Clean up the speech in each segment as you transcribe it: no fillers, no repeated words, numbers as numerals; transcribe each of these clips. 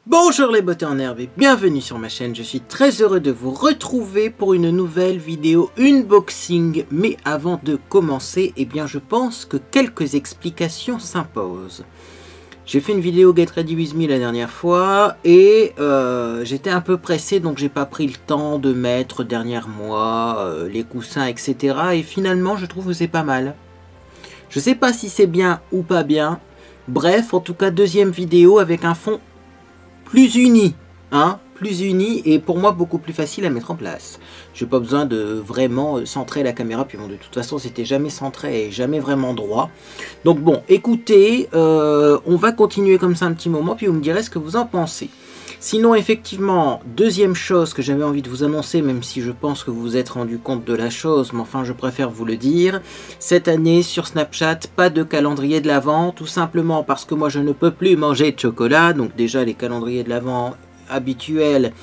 Bonjour les beautés en herbe et bienvenue sur ma chaîne, je suis très heureux de vous retrouver pour une nouvelle vidéo unboxing. Mais avant de commencer, eh bien je pense que quelques explications s'imposent. J'ai fait une vidéo Get Ready With Me la dernière fois et j'étais un peu pressé, donc j'ai pas pris le temps de mettre dernier mois, les coussins, etc. Et finalement je trouve que c'est pas mal. Je sais pas si c'est bien ou pas bien. Bref, en tout cas deuxième vidéo avec un fond plus uni, hein, plus uni et pour moi beaucoup plus facile à mettre en place. J'ai pas besoin de vraiment centrer la caméra, puis bon, de toute façon c'était jamais centré et jamais vraiment droit. Donc bon, écoutez, on va continuer comme ça un petit moment, puis vous me direz ce que vous en pensez. Sinon, effectivement, deuxième chose que j'avais envie de vous annoncer, même si je pense que vous vous êtes rendu compte de la chose, mais enfin je préfère vous le dire, cette année sur Snapchat, pas de calendrier de l'Avent, tout simplement parce que moi je ne peux plus manger de chocolat, donc déjà les calendriers de l'Avent habituels,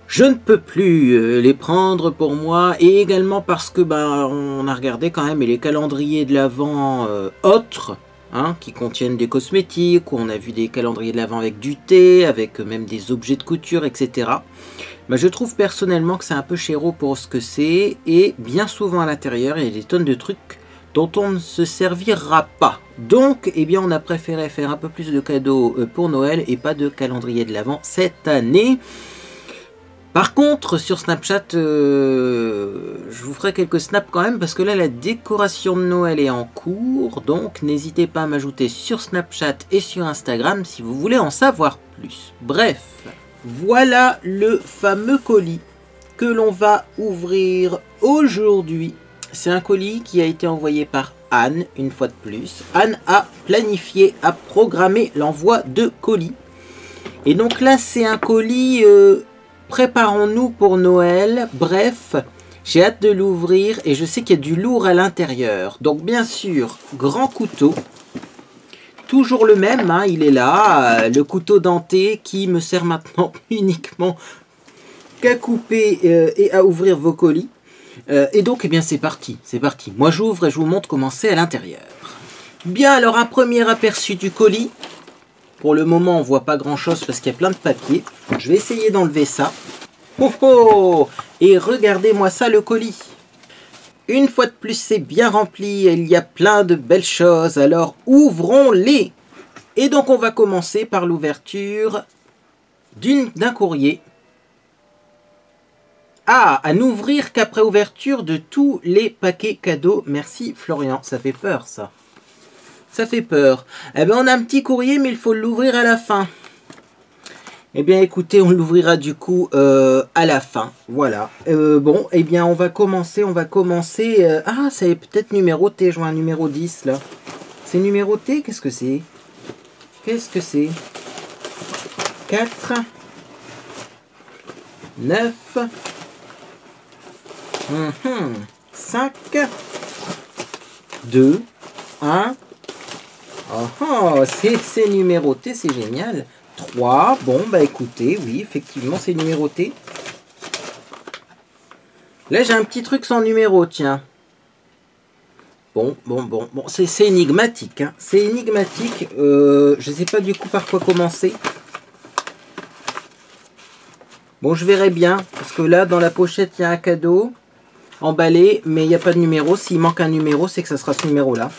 je ne peux plus les prendre pour moi, et également parce que on a regardé quand même, et les calendriers de l'Avent autres, hein, qui contiennent des cosmétiques, où on a vu des calendriers de l'Avent avec du thé, avec même des objets de couture, etc. Je trouve personnellement que c'est un peu chéro pour ce que c'est, et bien souvent à l'intérieur, il y a des tonnes de trucs dont on ne se servira pas. Donc, eh bien, on a préféré faire un peu plus de cadeaux pour Noël et pas de calendrier de l'Avent cette année. Par contre, sur Snapchat, je vous ferai quelques snaps quand même, parce que là, la décoration de Noël est en cours, donc n'hésitez pas à m'ajouter sur Snapchat et sur Instagram si vous voulez en savoir plus. Bref, voilà le fameux colis que l'on va ouvrir aujourd'hui. C'est un colis qui a été envoyé par Anne, une fois de plus. Anne a planifié, a programmé l'envoi de colis. Et donc là, c'est un colis... préparons-nous pour Noël. Bref, j'ai hâte de l'ouvrir et je sais qu'il y a du lourd à l'intérieur. Donc bien sûr, grand couteau. Toujours le même, hein, il est là. Le couteau denté qui me sert maintenant uniquement qu'à couper et à ouvrir vos colis. Et donc, eh bien, c'est parti, c'est parti. Moi, j'ouvre et je vous montre comment c'est à l'intérieur. Bien, alors un premier aperçu du colis. Pour le moment, on ne voit pas grand-chose parce qu'il y a plein de papier. Je vais essayer d'enlever ça. Oh oh! Et regardez-moi ça, le colis. Une fois de plus, c'est bien rempli. Il y a plein de belles choses. Alors, ouvrons-les. Et donc, on va commencer par l'ouverture d'un courrier. Ah, à n'ouvrir qu'après ouverture de tous les paquets cadeaux. Merci, Florian. Ça fait peur, ça. Ça fait peur. Eh bien, on a un petit courrier, mais il faut l'ouvrir à la fin. Eh bien, écoutez, on l'ouvrira du coup à la fin. Voilà. Bon, eh bien, on va commencer. Ah, c'est peut-être numéroté. Je vois un numéro 10, là. C'est numéroté? Qu'est-ce que c'est? Qu'est-ce que c'est? 4, 9, 5, 2, 1... Oh, c'est numéroté, c'est génial. 3, bon, écoutez, oui, effectivement, c'est numéroté. Là, j'ai un petit truc sans numéro, tiens. Bon, c'est énigmatique, hein. C'est énigmatique. Je sais pas du coup par quoi commencer. Bon, je verrai bien, parce que là, dans la pochette, il y a un cadeau emballé, mais il n'y a pas de numéro. S'il manque un numéro, c'est que ça sera ce numéro-là.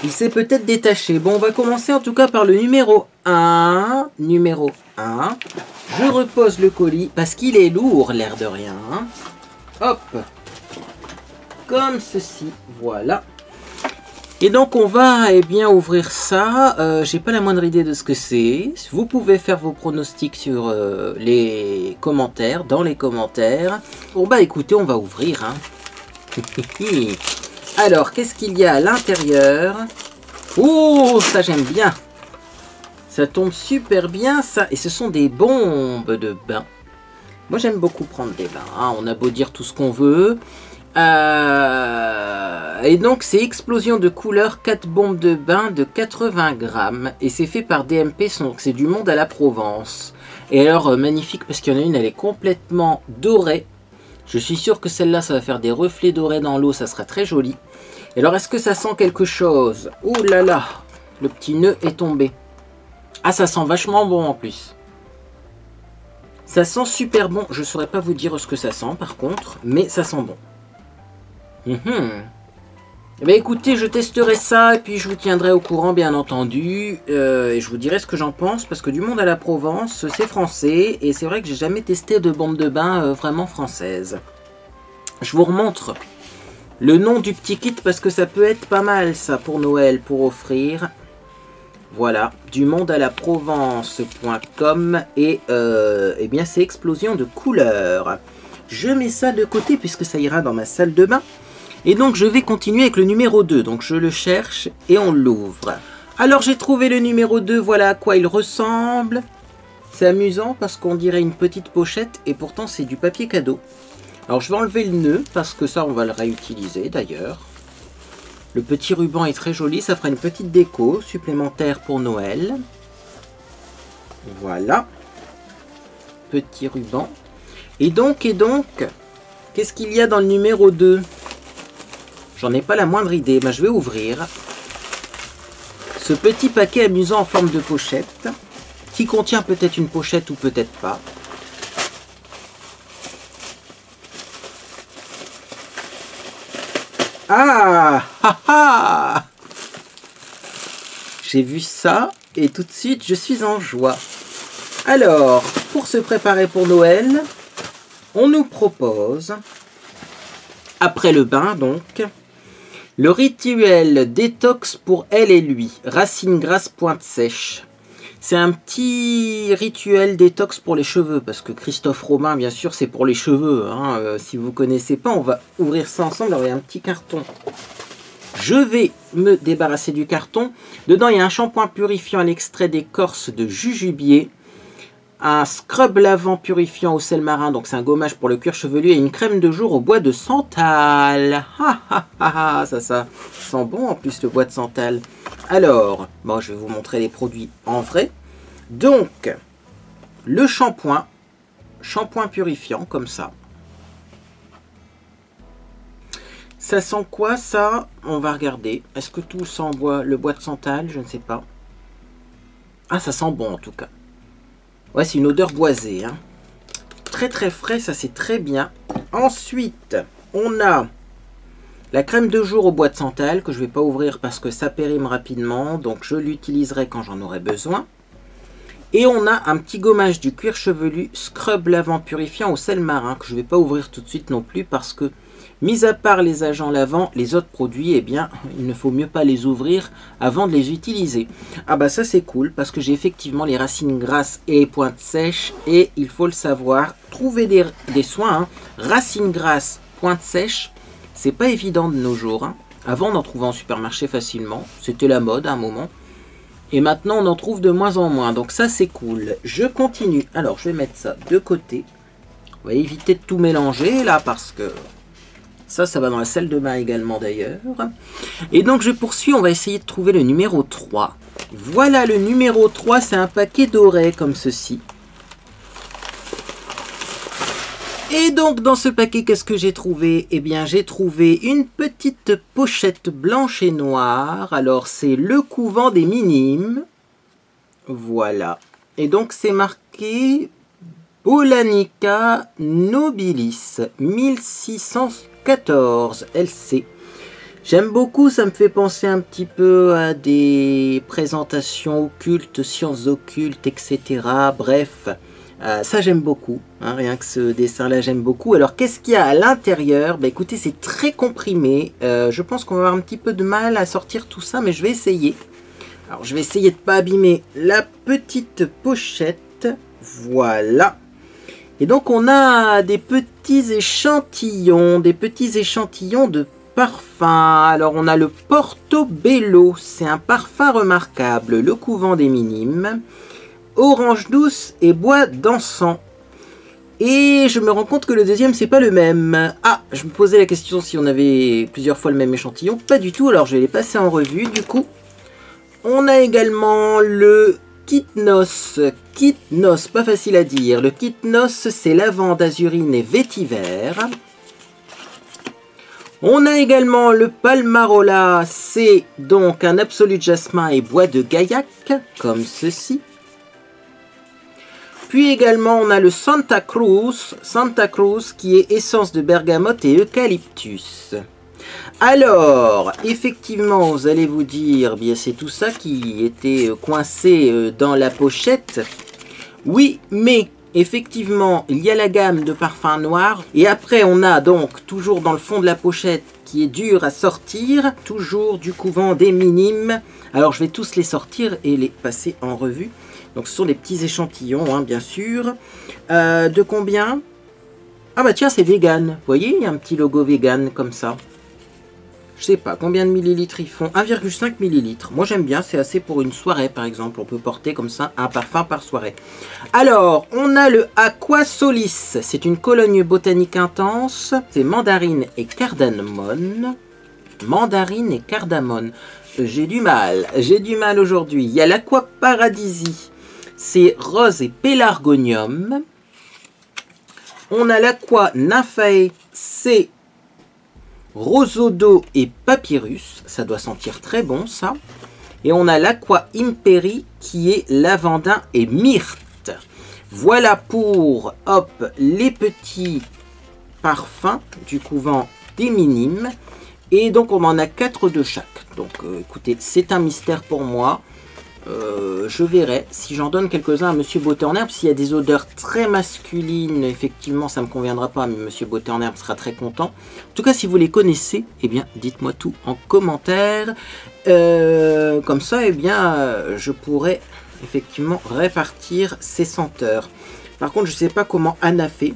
Il s'est peut-être détaché. Bon, on va commencer en tout cas par le numéro 1. Numéro 1. Je repose le colis parce qu'il est lourd, l'air de rien. Hop. Comme ceci. Voilà. Et donc, on va bien ouvrir ça. J'ai pas la moindre idée de ce que c'est. Vous pouvez faire vos pronostics sur les commentaires, dans les commentaires. Bon, écoutez, on va ouvrir, hein. Alors, qu'est-ce qu'il y a à l'intérieur? Oh, ça j'aime bien. Ça tombe super bien, ça. Et ce sont des bombes de bain. Moi, j'aime beaucoup prendre des bains, hein. On a beau dire tout ce qu'on veut. Et donc, c'est explosion de couleurs, 4 bombes de bain de 80 grammes. Et c'est fait par DMP, donc c'est du monde à la Provence. Et alors, magnifique, parce qu'il y en a une, elle est complètement dorée. Je suis sûr que celle-là, ça va faire des reflets dorés dans l'eau, ça sera très joli. Et alors, est-ce que ça sent quelque chose? Ouh là là, le petit nœud est tombé. Ah, ça sent vachement bon en plus. Ça sent super bon. Je ne saurais pas vous dire ce que ça sent par contre, mais ça sent bon. Eh bien, écoutez, je testerai ça et puis je vous tiendrai au courant bien entendu. Et je vous dirai ce que j'en pense parce que du monde à la Provence, c'est français. Et c'est vrai que j'ai jamais testé de bombe de bain vraiment française. Je vous remontre le nom du petit kit parce que ça peut être pas mal ça pour Noël, pour offrir. Voilà, du monde à la Provence.com et eh bien c'est explosion de couleurs. Je mets ça de côté puisque ça ira dans ma salle de bain. Et donc je vais continuer avec le numéro 2. Donc je le cherche et on l'ouvre. Alors j'ai trouvé le numéro 2, voilà à quoi il ressemble. C'est amusant parce qu'on dirait une petite pochette et pourtant c'est du papier cadeau. Alors je vais enlever le nœud parce que ça on va le réutiliser d'ailleurs. Le petit ruban est très joli, ça fera une petite déco supplémentaire pour Noël. Voilà. Petit ruban. Et donc, qu'est-ce qu'il y a dans le numéro 2? J'en ai pas la moindre idée, mais je vais ouvrir ce petit paquet amusant en forme de pochette, qui contient peut-être une pochette ou peut-être pas. Ah, ah, ah! J'ai vu ça et tout de suite je suis en joie. Alors, pour se préparer pour Noël, on nous propose, après le bain donc, le rituel détox pour elle et lui, racine grasse pointe sèche. C'est un petit rituel détox pour les cheveux, parce que Christophe Robin, bien sûr, c'est pour les cheveux. Hein. Si vous ne connaissez pas, on va ouvrir ça ensemble. Alors, il y a un petit carton. Je vais me débarrasser du carton. Dedans, il y a un shampoing purifiant à l'extrait d'écorce de jujubier, un scrub lavant purifiant au sel marin, donc c'est un gommage pour le cuir chevelu, et une crème de jour au bois de santal. Ça sent bon en plus le bois de santal. Alors, bon, je vais vous montrer les produits en vrai. Donc, le shampoing purifiant comme ça. Ça sent quoi ça? On va regarder. Est-ce que tout sent le bois de santal? Je ne sais pas. Ah, ça sent bon en tout cas. Ouais, c'est une odeur boisée. Hein. Très très frais, ça c'est très bien. Ensuite, on a la crème de jour au bois de santal que je ne vais pas ouvrir parce que ça périme rapidement. Donc je l'utiliserai quand j'en aurai besoin. Et on a un petit gommage du cuir chevelu scrub lavant purifiant au sel marin que je ne vais pas ouvrir tout de suite non plus parce que, mis à part les agents lavants, les autres produits, eh bien, il ne faut mieux pas les ouvrir avant de les utiliser. Ah bah ça c'est cool parce que j'ai effectivement les racines grasses et les pointes sèches et il faut le savoir, trouver des soins, hein. Racines grasses, pointes sèches, c'est pas évident de nos jours. Hein. Avant on en trouvait en supermarché facilement, c'était la mode à un moment. Et maintenant on en trouve de moins en moins, donc ça c'est cool. Je continue, alors je vais mettre ça de côté. On va éviter de tout mélanger là parce que ça va dans la salle de bain également d'ailleurs. Et donc je poursuis, on va essayer de trouver le numéro 3. Voilà le numéro 3, c'est un paquet doré comme ceci. Et donc dans ce paquet, qu'est-ce que j'ai trouvé? Eh bien j'ai trouvé une petite pochette blanche et noire. Alors c'est le couvent des minimes. Voilà. Et donc c'est marqué Boulanica nobilis 1614 LC. J'aime beaucoup, ça me fait penser un petit peu à des présentations occultes, sciences occultes, etc. Bref, ça j'aime beaucoup, hein, rien que ce dessin là j'aime beaucoup. Alors qu'est-ce qu'il y a à l'intérieur? Bah écoutez, c'est très comprimé, je pense qu'on va avoir un petit peu de mal à sortir tout ça, mais je vais essayer. Alors je vais essayer de ne pas abîmer la petite pochette, voilà. Et donc on a des petits échantillons de parfum. Alors on a le Portobello, c'est un parfum remarquable, le couvent des minimes, orange douce et bois d'encens. Et je me rends compte que le deuxième c'est pas le même. Ah, je me posais la question si on avait plusieurs fois le même échantillon, pas du tout, alors je vais les passer en revue du coup. On a également le Kytnos, pas facile à dire. Le Kytnos, c'est lavande, azurine et vétiver. On a également le Palmarola, c'est donc un absolu jasmin et bois de gaillac, comme ceci. Puis également, on a le Santa Cruz qui est essence de bergamote et eucalyptus. Alors, effectivement, vous allez vous dire, bien c'est tout ça qui était coincé dans la pochette. Oui, mais effectivement, il y a la gamme de parfums noirs. Et après, on a donc, toujours dans le fond de la pochette, qui est dur à sortir, toujours du couvent des Minimes. Alors, je vais tous les sortir et les passer en revue. Donc, ce sont des petits échantillons, hein, bien sûr. De combien? Ah bah tiens, c'est vegan. Vous voyez, il y a un petit logo vegan comme ça. Je sais pas combien de millilitres ils font. 1,5 millilitres. Moi j'aime bien, c'est assez pour une soirée par exemple. On peut porter comme ça un parfum par soirée. Alors, on a le Aqua Solis. C'est une cologne botanique intense. C'est mandarine et cardamone. Mandarine et cardamone. J'ai du mal aujourd'hui. Il y a l'Aqua Paradisi. C'est rose et pélargonium. On a l'Aqua Nymphae. C'est rosodo et papyrus, ça doit sentir très bon ça. Et on a l'Aqua Imperi qui est lavandin et myrte. Voilà pour hop, les petits parfums du couvent des Minimes. Et donc on en a 4 de chaque. Donc écoutez, c'est un mystère pour moi. Je verrai si j'en donne quelques-uns à Monsieur Beauté en Herbe. S'il y a des odeurs très masculines, effectivement, ça ne me conviendra pas, mais Monsieur Beauté en Herbe sera très content. En tout cas, si vous les connaissez, eh bien, dites-moi tout en commentaire. Comme ça, eh bien, je pourrais effectivement répartir ces senteurs. Par contre, je ne sais pas comment Anna fait.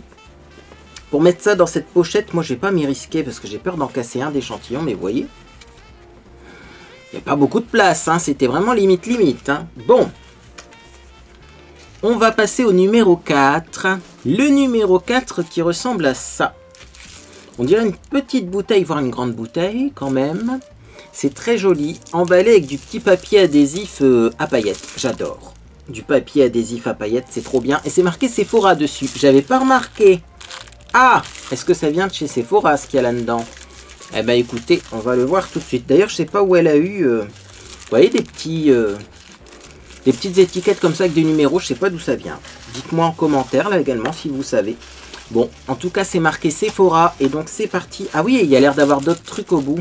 Pour mettre ça dans cette pochette, moi, je ne vais pas m'y risquer parce que j'ai peur d'en casser un d'échantillon, mais vous voyez. Il n'y a pas beaucoup de place, hein, c'était vraiment limite. Hein. Bon, on va passer au numéro 4. Le numéro 4 qui ressemble à ça. On dirait une petite bouteille, voire une grande bouteille quand même. C'est très joli, emballé avec du petit papier adhésif à paillettes. J'adore. Du papier adhésif à paillettes, c'est trop bien. Et c'est marqué Sephora dessus. J'avais pas remarqué. Ah, est-ce que ça vient de chez Sephora ce qu'il y a là-dedans? Eh ben écoutez, on va le voir tout de suite. D'ailleurs, je sais pas où elle a eu... vous voyez, des petites étiquettes comme ça avec des numéros. Je sais pas d'où ça vient. Dites-moi en commentaire, là également, si vous savez. Bon, en tout cas, c'est marqué Sephora. Et donc, c'est parti. Ah oui, il y a l'air d'avoir d'autres trucs au bout.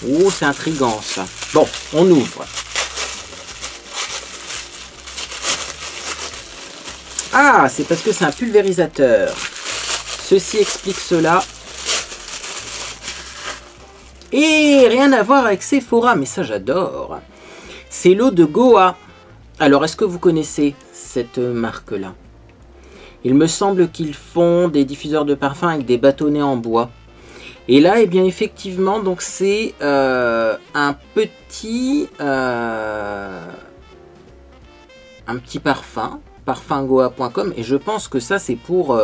Oh, c'est intriguant, ça. Bon, on ouvre. Ah, c'est parce que c'est un pulvérisateur. Ceci explique cela. Et rien à voir avec Sephora, mais ça j'adore. C'est l'eau de Goa. Alors, est-ce que vous connaissez cette marque-là? Il me semble qu'ils font des diffuseurs de parfum avec des bâtonnets en bois. Et là, eh bien, effectivement, donc c'est un petit parfum, parfumgoa.com. Et je pense que ça, c'est pour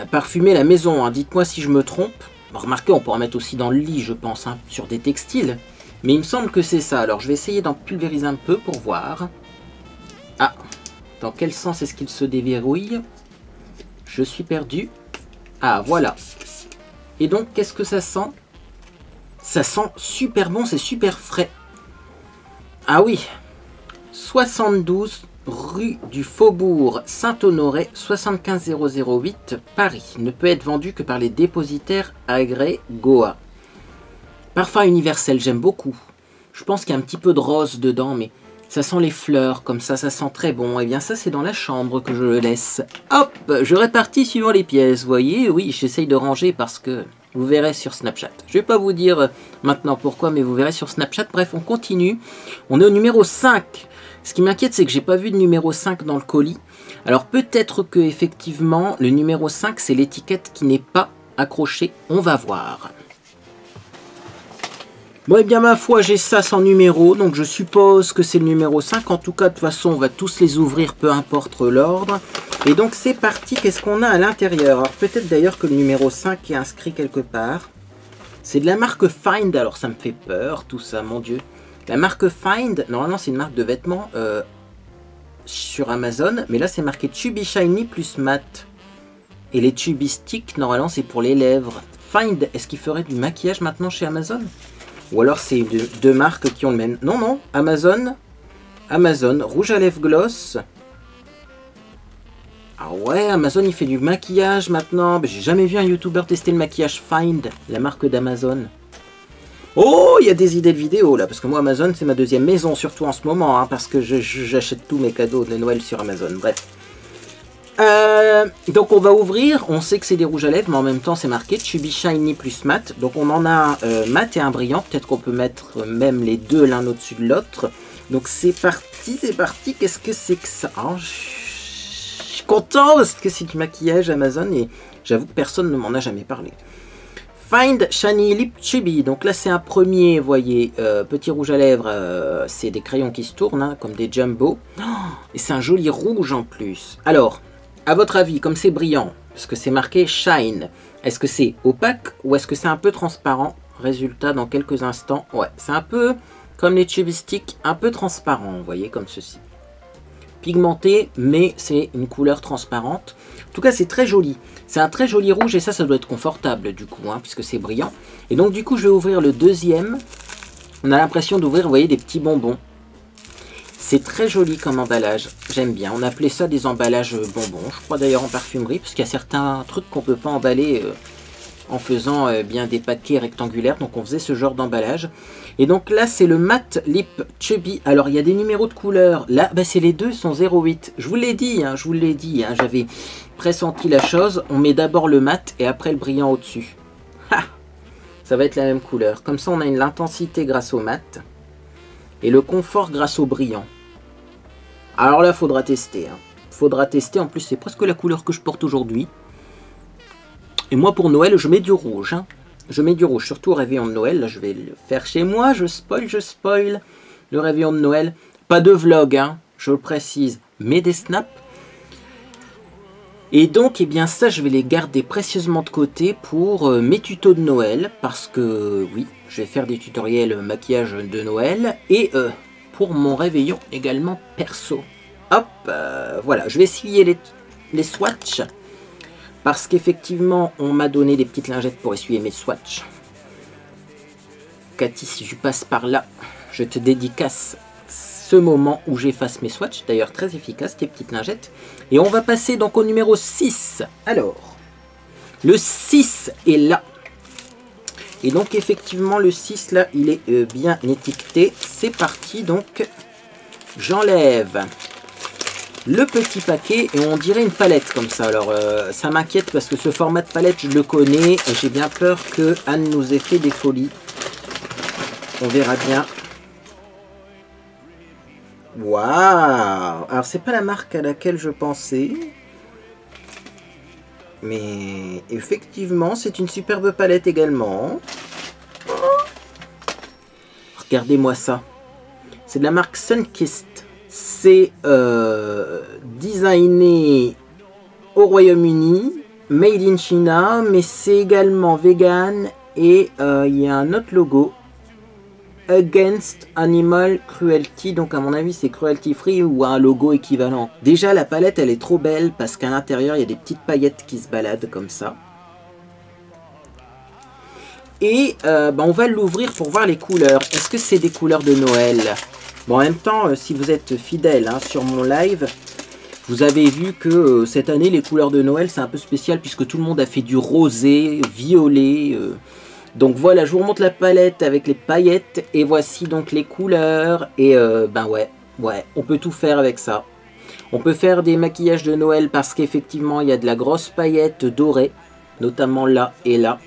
parfumer la maison. Hein. Dites-moi si je me trompe. Remarquez, on peut en mettre aussi dans le lit, je pense, hein, sur des textiles. Mais il me semble que c'est ça. Alors, je vais essayer d'en pulvériser un peu pour voir. Ah, dans quel sens est-ce qu'il se déverrouille? Je suis perdu. Ah, voilà. Et donc, qu'est-ce que ça sent? Ça sent super bon, c'est super frais. Ah oui, 72 rue du Faubourg Saint-Honoré, 75008, Paris. Ne peut être vendu que par les dépositaires agréés Goa. Parfum universel, j'aime beaucoup. Je pense qu'il y a un petit peu de rose dedans, mais ça sent les fleurs, comme ça sent très bon. Et bien ça, c'est dans la chambre que je le laisse. Hop, je répartis suivant les pièces, vous voyez. Oui, j'essaye de ranger parce que vous verrez sur Snapchat. Je ne vais pas vous dire maintenant pourquoi, mais vous verrez sur Snapchat. Bref, on continue. On est au numéro 5. Ce qui m'inquiète, c'est que j'ai pas vu de numéro 5 dans le colis. Alors peut-être que effectivement le numéro 5, c'est l'étiquette qui n'est pas accrochée. On va voir. Bon, et bien ma foi, j'ai ça sans numéro, donc je suppose que c'est le numéro 5. En tout cas, de toute façon, on va tous les ouvrir, peu importe l'ordre. Et donc c'est parti, qu'est-ce qu'on a à l'intérieur? Alors peut-être d'ailleurs que le numéro 5 est inscrit quelque part. C'est de la marque Find, alors ça me fait peur, tout ça, mon Dieu. La marque Find, normalement c'est une marque de vêtements sur Amazon, mais là c'est marqué Chubby Shiny plus Matte. Et les Chubby Stick, normalement c'est pour les lèvres. Find, est-ce qu'il ferait du maquillage maintenant chez Amazon? Ou alors c'est deux marques qui ont le même... Non, non, Amazon, rouge à lèvres gloss. Ah ouais, Amazon il fait du maquillage maintenant. J'ai jamais vu un YouTuber tester le maquillage Find, la marque d'Amazon. Oh, il y a des idées de vidéos là, parce que moi Amazon c'est ma deuxième maison, surtout en ce moment, hein, parce que j'achète tous mes cadeaux de Noël sur Amazon, bref. Donc on va ouvrir, on sait que c'est des rouges à lèvres, mais en même temps c'est marqué Chubby Shiny plus mat. Donc on en a un mat et un brillant, peut-être qu'on peut mettre même les deux l'un au-dessus de l'autre. Donc c'est parti, qu'est-ce que c'est que ça? Oh, je suis content parce que c'est du maquillage Amazon et j'avoue que personne ne m'en a jamais parlé. Find Shiny Lip Chubby, donc là c'est un premier, vous voyez, petit rouge à lèvres, c'est des crayons qui se tournent, hein, comme des jumbo. Oh, et c'est un joli rouge en plus. Alors, à votre avis, comme c'est brillant, parce que c'est marqué Shine, est-ce que c'est opaque ou est-ce que c'est un peu transparent? Résultat dans quelques instants, ouais, c'est un peu comme les Chubby Sticks, un peu transparent, vous voyez, comme ceci. Pigmenté, mais c'est une couleur transparente. En tout cas, c'est très joli. C'est un très joli rouge et ça doit être confortable du coup, hein, puisque c'est brillant. Et donc du coup, je vais ouvrir le deuxième. On a l'impression d'ouvrir, vous voyez, des petits bonbons. C'est très joli comme emballage. J'aime bien. On appelait ça des emballages bonbons. Je crois d'ailleurs en parfumerie, parce qu'il y a certains trucs qu'on ne peut pas emballer en faisant bien des paquets rectangulaires. Donc on faisait ce genre d'emballage. Et donc là, c'est le Matte Lip Chubby. Alors, il y a des numéros de couleurs. Là, bah, c'est les deux, sont 0,8. Je vous l'ai dit, hein, j'avais pressenti la chose. On met d'abord le mat et après le brillant au-dessus. Ça va être la même couleur. Comme ça, on a l'intensité grâce au mat et le confort grâce au brillant. Alors là, faudra tester. Hein. Faudra tester. En plus, c'est presque la couleur que je porte aujourd'hui. Et moi, pour Noël, je mets du rouge. Hein. Je mets du rouge, surtout au réveillon de Noël. Là, je vais le faire chez moi. Je spoil le réveillon de Noël. Pas de vlog, hein, je le précise, mais des snaps. Et donc, eh bien, ça, je vais les garder précieusement de côté pour mes tutos de Noël. Parce que, oui, je vais faire des tutoriels maquillage de Noël. Et pour mon réveillon également perso. Hop, voilà, je vais essuyer les swatchs. Parce qu'effectivement, on m'a donné des petites lingettes pour essuyer mes swatchs. Cathy, si je passe par là, je te dédicace ce moment où j'efface mes swatchs. D'ailleurs, très efficace, tes petites lingettes. Et on va passer donc au numéro 6. Alors, le 6 est là. Et donc, effectivement, le 6, là, il est bien étiqueté. C'est parti, donc, j'enlève le petit paquet et on dirait une palette comme ça. Alors ça m'inquiète parce que ce format de palette je le connais et j'ai bien peur que Anne nous ait fait des folies. On verra bien. Waouh! Alors c'est pas la marque à laquelle je pensais. Mais effectivement c'est une superbe palette également. Regardez-moi ça. C'est de la marque Sunkist. C'est designé au Royaume-Uni, made in China, mais c'est également vegan et il y a un autre logo, Against Animal Cruelty, donc à mon avis c'est cruelty free ou un logo équivalent. Déjà la palette elle est trop belle parce qu'à l'intérieur il y a des petites paillettes qui se baladent comme ça. Et on va l'ouvrir pour voir les couleurs. Est-ce que c'est des couleurs de Noël ? Bon, en même temps, si vous êtes fidèle hein, sur mon live, vous avez vu que cette année, les couleurs de Noël, c'est un peu spécial puisque tout le monde a fait du rosé, violet. Donc voilà, je vous remonte la palette avec les paillettes et voici donc les couleurs. Et ouais, on peut tout faire avec ça. On peut faire des maquillages de Noël parce qu'effectivement, il y a de la grosse paillette dorée, notamment là et là.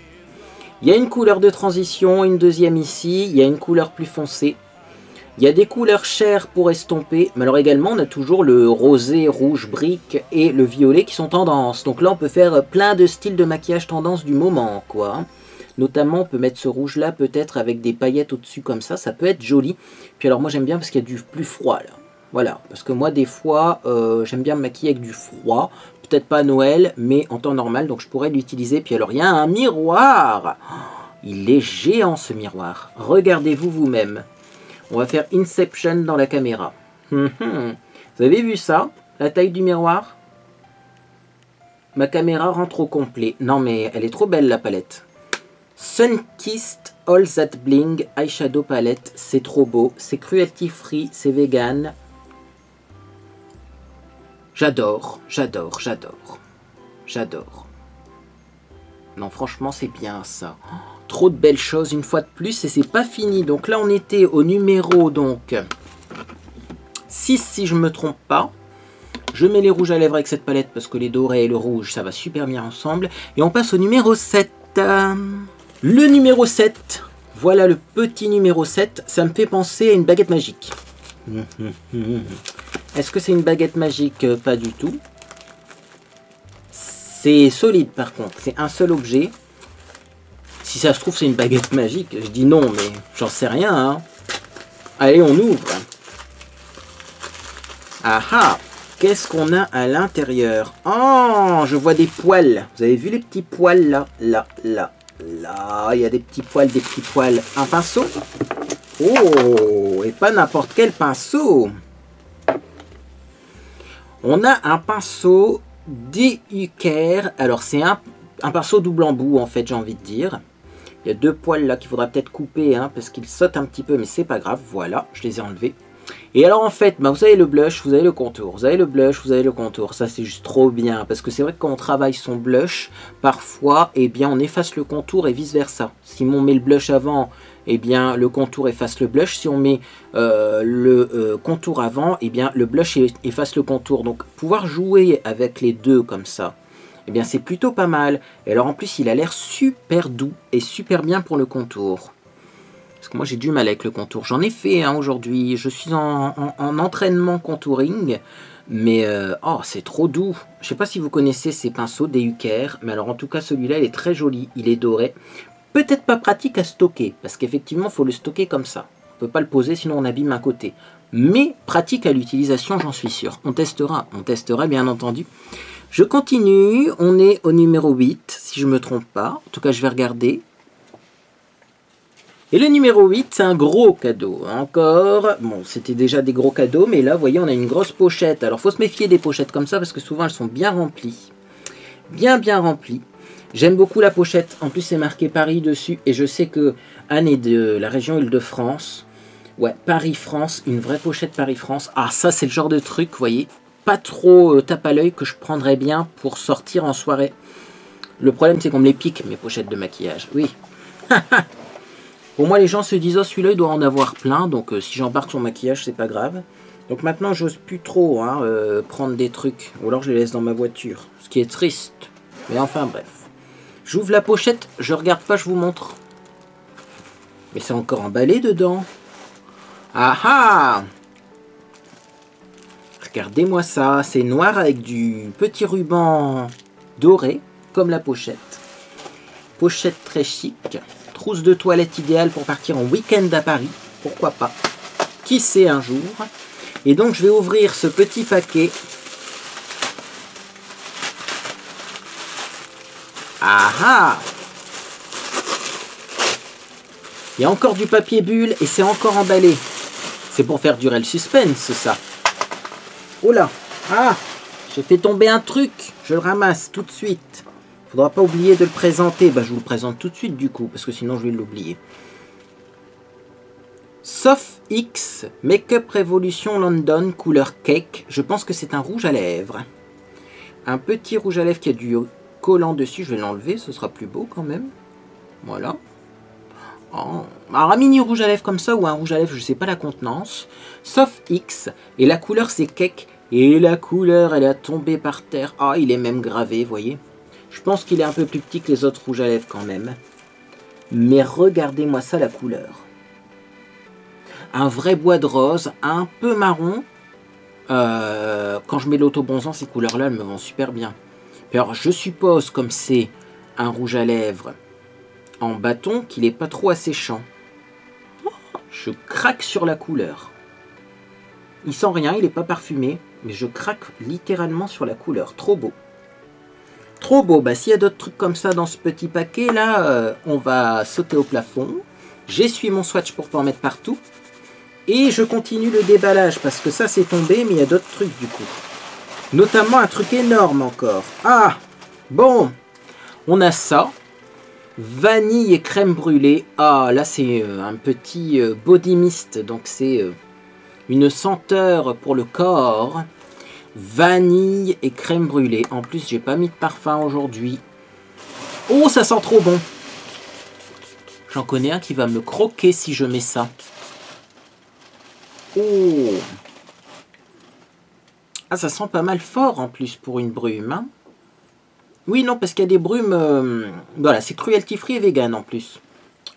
Il y a une couleur de transition, une deuxième ici, il y a une couleur plus foncée. Il y a des couleurs chères pour estomper, mais alors également on a toujours le rosé, rouge, brique et le violet qui sont tendance. Donc là on peut faire plein de styles de maquillage tendance du moment, quoi. Notamment on peut mettre ce rouge là peut-être avec des paillettes au-dessus comme ça peut être joli. Puis alors moi j'aime bien parce qu'il y a du plus froid là. Voilà, parce que moi des fois j'aime bien me maquiller avec du froid. Peut-être pas à Noël, mais en temps normal, donc je pourrais l'utiliser. Puis alors il y a un miroir. Il est géant ce miroir. Regardez-vous vous-même. On va faire Inception dans la caméra. Vous avez vu ça? La taille du miroir? Ma caméra rentre au complet. Non mais elle est trop belle la palette. Sunkist All That Bling Eyeshadow Palette. C'est trop beau. C'est cruelty free. C'est vegan. J'adore, j'adore, j'adore. J'adore. Non, franchement, c'est bien ça. Oh, trop de belles choses une fois de plus et c'est pas fini. Donc là, on était au numéro donc 6 si je me trompe pas. Je mets les rouges à lèvres avec cette palette parce que les dorés et le rouge, ça va super bien ensemble. Et on passe au numéro 7. Le numéro 7, voilà le petit numéro 7. Ça me fait penser à une baguette magique. Est-ce que c'est une baguette magique? Pas du tout. C'est solide par contre, c'est un seul objet. Si ça se trouve c'est une baguette magique, je dis non mais j'en sais rien. Hein. Allez on ouvre. Ah ah, qu'est-ce qu'on a à l'intérieur? Oh, je vois des poils. Vous avez vu les petits poils là? Là, il y a des petits poils, Un pinceau? Oh, et pas n'importe quel pinceau. On a un pinceau DUCare. Alors c'est un pinceau double embout en fait, j'ai envie de dire. Il y a deux poils là qu'il faudra peut-être couper hein, parce qu'ils sautent un petit peu, mais c'est pas grave. Voilà, je les ai enlevés. Et alors en fait, bah, vous avez le blush, vous avez le contour, vous avez le blush, vous avez le contour. Ça c'est juste trop bien parce que c'est vrai que quand on travaille son blush, parfois eh bien on efface le contour et vice versa. Si on met le blush avant, eh bien le contour efface le blush. Si on met le contour avant, eh bien le blush efface le contour. Donc pouvoir jouer avec les deux comme ça, eh bien c'est plutôt pas mal. Et alors en plus il a l'air super doux et super bien pour le contour. Parce que moi j'ai du mal avec le contour. J'en ai fait hein, aujourd'hui. Je suis en entraînement contouring. Mais oh, c'est trop doux. Je ne sais pas si vous connaissez ces pinceaux DUCare. Mais alors en tout cas celui-là il est très joli. Il est doré. Peut-être pas pratique à stocker. Parce qu'effectivement il faut le stocker comme ça. On ne peut pas le poser sinon on abîme un côté. Mais pratique à l'utilisation j'en suis sûr. On testera bien entendu. Je continue. On est au numéro 8 si je ne me trompe pas. En tout cas je vais regarder. Et le numéro 8, c'est un gros cadeau. Encore, bon, c'était déjà des gros cadeaux, mais là, vous voyez, on a une grosse pochette. Alors, il faut se méfier des pochettes comme ça, parce que souvent, elles sont bien remplies. Bien remplies. J'aime beaucoup la pochette. En plus, c'est marqué Paris dessus. Et je sais que Anne est de la région Île-de-France. Ouais, Paris-France, une vraie pochette Paris-France. Ah, ça, c'est le genre de truc, vous voyez, pas trop tape à l'œil que je prendrais bien pour sortir en soirée. Le problème, c'est qu'on me les pique, mes pochettes de maquillage. Oui. Pour moi, les gens se disent, oh, celui-là, il doit en avoir plein. Donc, si j'embarque son maquillage, c'est pas grave. Donc, maintenant, j'ose plus trop hein, prendre des trucs. Ou alors, je les laisse dans ma voiture. Ce qui est triste. Mais enfin, bref. J'ouvre la pochette. Je regarde pas, je vous montre. Mais c'est encore emballé dedans. Ah ah! Regardez-moi ça. C'est noir avec du petit ruban doré, comme la pochette. Pochette très chic. Trousse de toilette idéale pour partir en week-end à Paris. Pourquoi pas? Qui sait un jour? Et donc, je vais ouvrir ce petit paquet. Ah ah! Il y a encore du papier bulle et c'est encore emballé. C'est pour faire durer le suspense, ça. Oh là! Ah! J'ai fait tomber un truc. Je le ramasse tout de suite. Faudra pas oublier de le présenter. Bah, je vous le présente tout de suite du coup, parce que sinon je vais l'oublier. Soft X Makeup Revolution London couleur cake. Je pense que c'est un rouge à lèvres. Un petit rouge à lèvres qui a du collant dessus. Je vais l'enlever, ce sera plus beau quand même. Voilà. Oh. Alors un mini rouge à lèvres comme ça ou un rouge à lèvres, je sais pas la contenance. Soft X. Et la couleur c'est cake. Et la couleur elle a tombé par terre. Ah, il est même gravé, vous voyez. Je pense qu'il est un peu plus petit que les autres rouges à lèvres quand même. Mais regardez-moi ça, la couleur. Un vrai bois de rose, un peu marron. Quand je mets l'autobronzant, ces couleurs-là, elles me vont super bien. Puis alors, je suppose, comme c'est un rouge à lèvres en bâton, qu'il n'est pas trop asséchant. Je craque sur la couleur. Il sent rien, il n'est pas parfumé. Mais je craque littéralement sur la couleur. Trop beau. Trop beau, bah, s'il y a d'autres trucs comme ça dans ce petit paquet là, on va sauter au plafond. J'essuie mon swatch pour pas en mettre partout. Et je continue le déballage parce que ça c'est tombé, mais il y a d'autres trucs du coup. Notamment un truc énorme encore. Ah, bon, on a ça. Vanille et crème brûlée. Ah, là c'est un petit body mist, donc c'est une senteur pour le corps. vanille et crème brûlée. En plus, j'ai pas mis de parfum aujourd'hui. Oh, ça sent trop bon. J'en connais un qui va me croquer si je mets ça. Oh. Ah, ça sent pas mal fort en plus pour une brume. Hein. Oui, non, parce qu'il y a des brumes... voilà, c'est cruelty free et vegan en plus.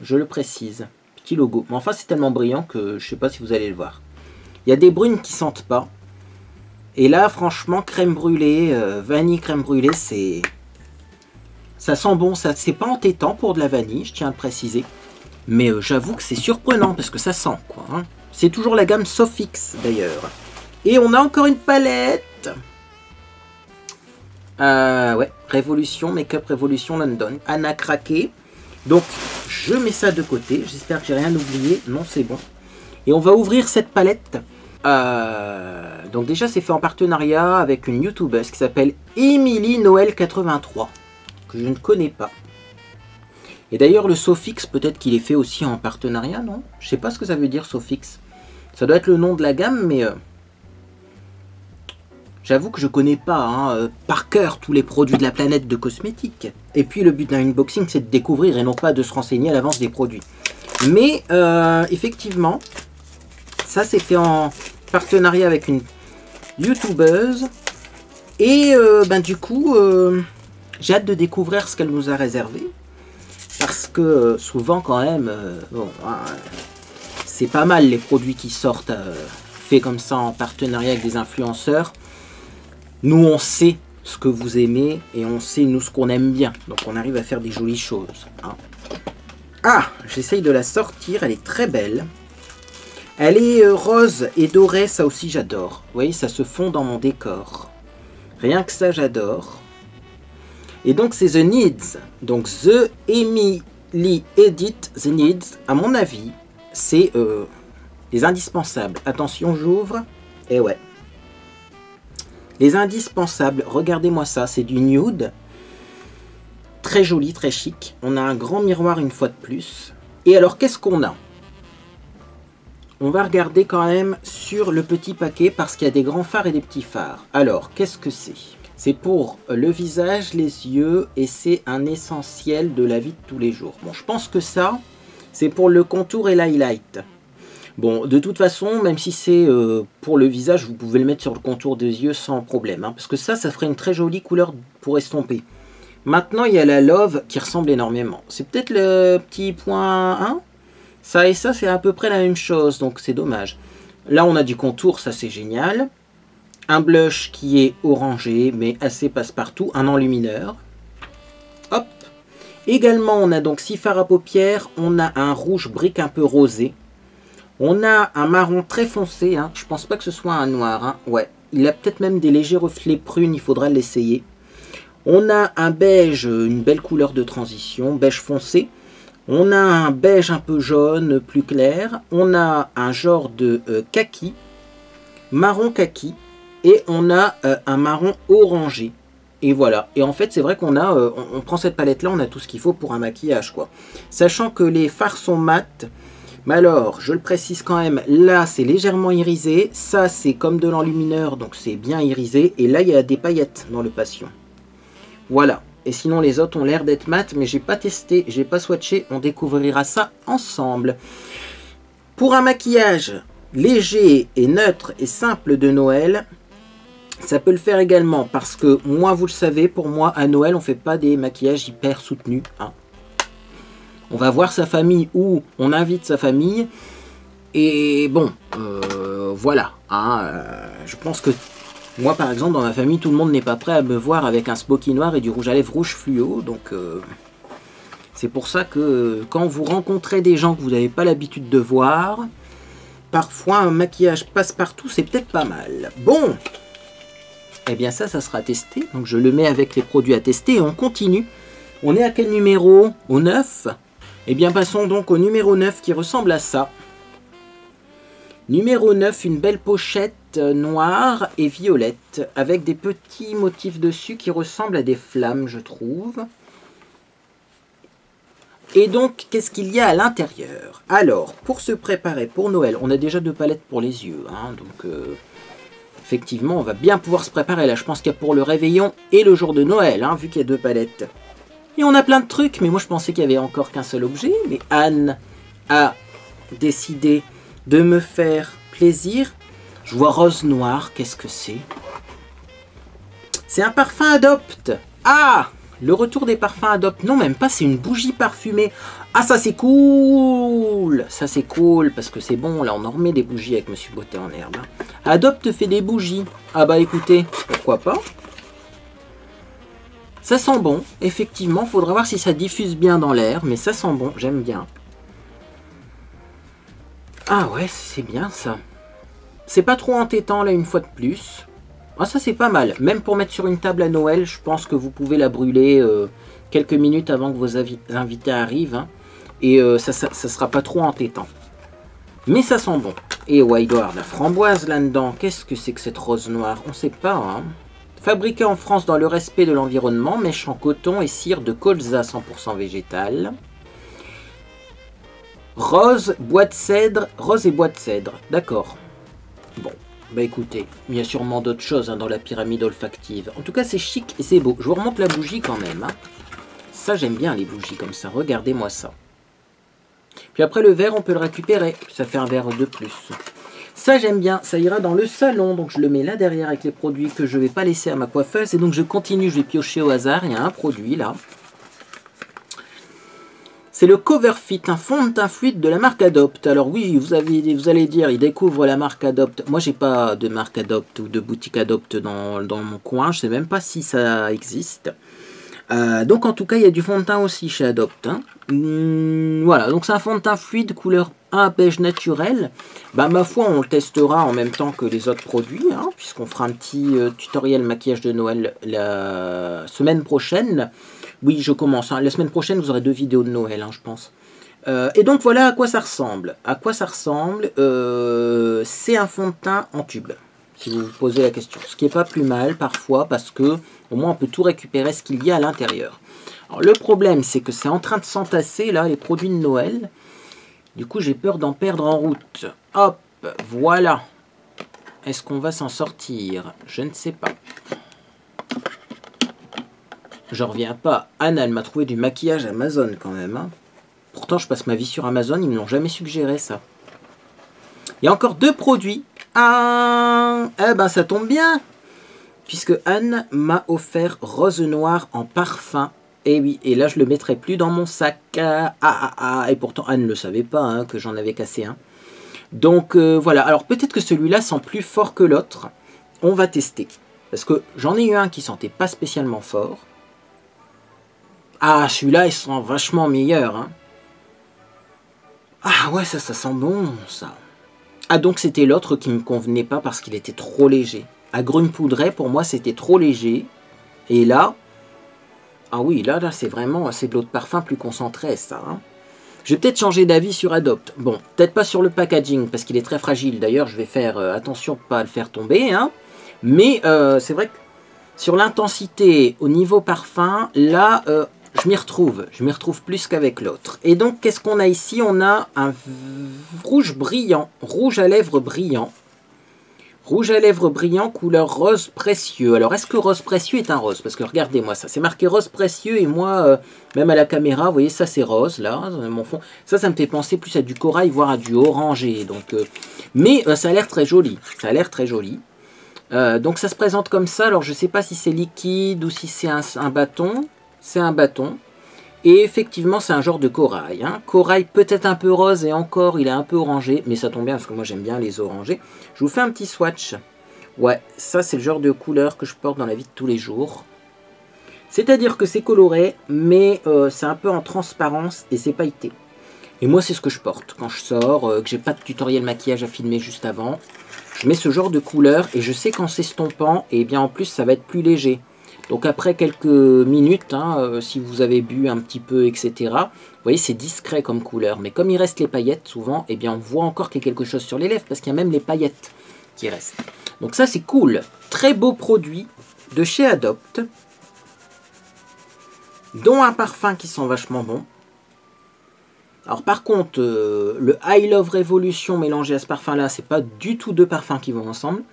Je le précise. Petit logo. Mais enfin, c'est tellement brillant que je sais pas si vous allez le voir. Il y a des brumes qui sentent pas. Et là, franchement, crème brûlée, vanille crème brûlée, c'est... Ça sent bon. Ça, c'est pas entêtant pour de la vanille, je tiens à le préciser. Mais j'avoue que c'est surprenant parce que ça sent, quoi. Hein. C'est toujours la gamme Sofix, d'ailleurs. Et on a encore une palette. Ouais, Révolution, Make-up Révolution London. Anna Craqué. Donc, je mets ça de côté. J'espère que j'ai rien oublié. Non, c'est bon. Et on va ouvrir cette palette. Donc déjà, c'est fait en partenariat avec une youtubeuse qui s'appelle Emily Noël 83. Que je ne connais pas. Et d'ailleurs, le Sofix, peut-être qu'il est fait aussi en partenariat, non? Je sais pas ce que ça veut dire, Sofix. Ça doit être le nom de la gamme, mais... j'avoue que je connais pas hein, par cœur tous les produits de la planète de cosmétiques. Et puis le but d'un unboxing, c'est de découvrir et non pas de se renseigner à l'avance des produits. Mais effectivement, ça c'est fait en partenariat avec une youtubeuse. Et du coup, j'ai hâte de découvrir ce qu'elle nous a réservé. Parce que souvent quand même, bon, c'est pas mal les produits qui sortent faits comme ça en partenariat avec des influenceurs. Nous, on sait ce que vous aimez et on sait, nous, ce qu'on aime bien. Donc, on arrive à faire des jolies choses. Hein. Ah, j'essaye de la sortir. Elle est très belle. Elle est rose et dorée. Ça aussi, j'adore. Vous voyez, ça se fond dans mon décor. Rien que ça, j'adore. Et donc, c'est The Needs. Donc, The Emily Edit The Needs. À mon avis, c'est les indispensables. Attention, j'ouvre. Et ouais. Les indispensables, regardez-moi ça, c'est du nude. Très joli, très chic. On a un grand miroir une fois de plus. Et alors, qu'est-ce qu'on a? On va regarder quand même sur le petit paquet parce qu'il y a des grands fards et des petits fards. Alors, qu'est-ce que c'est? C'est pour le visage, les yeux et c'est un essentiel de la vie de tous les jours. Bon, je pense que ça, c'est pour le contour et l'highlight. Bon, de toute façon, même si c'est pour le visage, vous pouvez le mettre sur le contour des yeux sans problème. Hein, parce que ça ferait une très jolie couleur pour estomper. Maintenant, il y a la Love qui ressemble énormément. C'est peut-être le petit point 1. Ça et ça, c'est à peu près la même chose, donc c'est dommage. Là, on a du contour, ça c'est génial. Un blush qui est orangé, mais assez passe-partout. Un enlumineur. Hop. Également, on a donc 6 fards à paupières. On a un rouge brique un peu rosé. On a un marron très foncé, hein. Je pense pas que ce soit un noir. Hein. Ouais, il a peut-être même des légers reflets prunes, il faudra l'essayer. On a un beige, une belle couleur de transition, beige foncé. On a un beige un peu jaune, plus clair. On a un genre de kaki, marron kaki. Et on a un marron orangé. Et voilà. Et en fait, c'est vrai qu'on a, on prend cette palette-là, on a tout ce qu'il faut pour un maquillage, quoi. Sachant que les fards sont mat. Mais alors, je le précise quand même, là c'est légèrement irisé, ça c'est comme de l'enlumineur, donc c'est bien irisé, et là il y a des paillettes dans le Passion. Voilà, et sinon les autres ont l'air d'être mat, mais j'ai pas testé, j'ai pas swatché, on découvrira ça ensemble. Pour un maquillage léger et neutre et simple de Noël, ça peut le faire également, parce que moi vous le savez, pour moi à Noël on fait pas des maquillages hyper soutenus, hein. On va voir sa famille ou on invite sa famille. Et bon, voilà. Hein, je pense que moi, par exemple, dans ma famille, tout le monde n'est pas prêt à me voir avec un smoky noir et du rouge à lèvres rouge fluo. Donc, c'est pour ça que quand vous rencontrez des gens que vous n'avez pas l'habitude de voir, parfois un maquillage passe-partout, c'est peut-être pas mal. Bon, eh bien ça sera testé. Donc, je le mets avec les produits à tester et on continue. On est à quel numéro? Au 9? Eh bien, passons donc au numéro 9 qui ressemble à ça. Numéro 9, une belle pochette noire et violette avec des petits motifs dessus qui ressemblent à des flammes, je trouve. Et donc, qu'est-ce qu'il y a à l'intérieur? Alors, pour se préparer pour Noël, on a déjà 2 palettes pour les yeux. Hein, donc, Effectivement, on va bien pouvoir se préparer là. Je pense qu'il y a pour le réveillon et le jour de Noël, hein, vu qu'il y a 2 palettes. Et on a plein de trucs, mais moi je pensais qu'il y avait encore qu'un seul objet. Mais Anne a décidé de me faire plaisir. Je vois rose noir, qu'est-ce que c'est? C'est un parfum Adopt. Ah! Le retour des parfums Adopt. Non, même pas, c'est une bougie parfumée. Ah, ça c'est cool! Ça c'est cool, parce que c'est bon, là on en remet des bougies avec Monsieur Beauté en herbe. Adopt fait des bougies. Ah bah écoutez, pourquoi pas? Ça sent bon, effectivement, faudra voir si ça diffuse bien dans l'air, mais ça sent bon, j'aime bien. Ah ouais, c'est bien ça. C'est pas trop entêtant là une fois de plus. Ah ça c'est pas mal, même pour mettre sur une table à Noël, je pense que vous pouvez la brûler quelques minutes avant que vos invités arrivent. Hein, et ça sera pas trop entêtant. Mais ça sent bon. Et ouais, il doit y avoir de la framboise là-dedans. Qu'est-ce que c'est que cette rose noire? On sait pas. Hein. Fabriqué en France dans le respect de l'environnement, mèche en coton et cire de colza 100% végétal. Rose, bois de cèdre, rose et bois de cèdre. D'accord. Bon, bah écoutez, il y a sûrement d'autres choses hein, dans la pyramide olfactive. En tout cas, c'est chic et c'est beau. Je vous remonte la bougie quand même. Hein. Ça, j'aime bien les bougies comme ça. Regardez-moi ça. Puis après, le verre, on peut le récupérer. Ça fait un verre de plus. Ça, j'aime bien. Ça ira dans le salon. Donc, je le mets là derrière avec les produits que je ne vais pas laisser à ma coiffeuse. Et donc, je continue. Je vais piocher au hasard. Il y a un produit là. C'est le Coverfit, un fond de teint fluide de la marque Adopt. Alors oui, vous allez dire, il découvre la marque Adopt. Moi, j'ai pas de marque Adopt ou de boutique Adopt dans mon coin. Je sais même pas si ça existe. Donc en tout cas, il y a du fond de teint aussi chez Adopt. Hein. Voilà, donc c'est un fond de teint fluide couleur 1 beige naturel. Bah, ma foi, on le testera en même temps que les autres produits, hein, puisqu'on fera un petit tutoriel maquillage de Noël la semaine prochaine. Oui, je commence. Hein. La semaine prochaine, vous aurez 2 vidéos de Noël, hein, je pense. Et donc voilà à quoi ça ressemble. À quoi ça ressemble, c'est un fond de teint en tube. Si vous vous posez la question. Ce qui n'est pas plus mal parfois parce que au moins on peut tout récupérer ce qu'il y a à l'intérieur. Alors le problème c'est que c'est en train de s'entasser là les produits de Noël. Du coup j'ai peur d'en perdre en route. Hop, voilà. Est-ce qu'on va s'en sortir? Je ne sais pas. Je reviens pas. Anne, elle m'a trouvé du maquillage Amazon quand même. Hein. Pourtant je passe ma vie sur Amazon, ils ne m'ont jamais suggéré ça. Il y a encore 2 produits. Ah, eh ben ça tombe bien, puisque Anne m'a offert rose noir en parfum. Et oui, et là je le mettrai plus dans mon sac. Et pourtant Anne ne le savait pas hein, que j'en avais cassé un. Donc voilà, alors peut-être que celui-là sent plus fort que l'autre. On va tester. Parce que j'en ai eu un qui sentait pas spécialement fort. Ah, celui-là il sent vachement meilleur. Hein. Ah ouais, ça sent bon ça. Ah donc c'était l'autre qui ne me convenait pas parce qu'il était trop léger. Agrumes poudré pour moi c'était trop léger. Et là, ah oui là c'est vraiment c'est de l'eau de parfum plus concentré ça. Hein. Je vais peut-être changer d'avis sur Adopt. Bon, peut-être pas sur le packaging parce qu'il est très fragile. D'ailleurs je vais faire attention de ne pas le faire tomber. Hein. Mais c'est vrai que sur l'intensité au niveau parfum, là... je m'y retrouve plus qu'avec l'autre. Et donc, qu'est-ce qu'on a ici? On a un rouge brillant, rouge à lèvres brillant. Rouge à lèvres brillant, couleur rose précieux. Alors, est-ce que rose précieux est un rose? Parce que regardez-moi ça, c'est marqué rose précieux et moi, même à la caméra, vous voyez, ça c'est rose, là, dans mon fond. Ça me fait penser plus à du corail, voire à du orangé. Donc, mais ça a l'air très joli, ça a l'air très joli. Donc, ça se présente comme ça. Alors, je ne sais pas si c'est liquide ou si c'est un bâton. C'est un bâton. Et effectivement, c'est un genre de corail. Hein. Corail peut-être un peu rose et encore, il est un peu orangé. Mais ça tombe bien parce que moi, j'aime bien les orangés. Je vous fais un petit swatch. Ouais, ça, c'est le genre de couleur que je porte dans la vie de tous les jours. C'est-à-dire que c'est coloré, mais c'est un peu en transparence et c'est pailleté. Et moi, c'est ce que je porte quand je sors, que j'ai pas de tutoriel maquillage à filmer juste avant. Je mets ce genre de couleur et je sais qu'en s'estompant, et bien en plus, ça va être plus léger. Donc après quelques minutes, hein, si vous avez bu un petit peu, etc., vous voyez, c'est discret comme couleur. Mais comme il reste les paillettes, souvent, eh bien, on voit encore qu'il y a quelque chose sur les lèvres, parce qu'il y a même les paillettes qui restent. Donc ça, c'est cool. Très beau produit de chez Adopt, dont un parfum qui sent vachement bon. Alors par contre, le I Love Revolution mélangé à ce parfum-là, c'est pas du tout 2 parfums qui vont ensemble.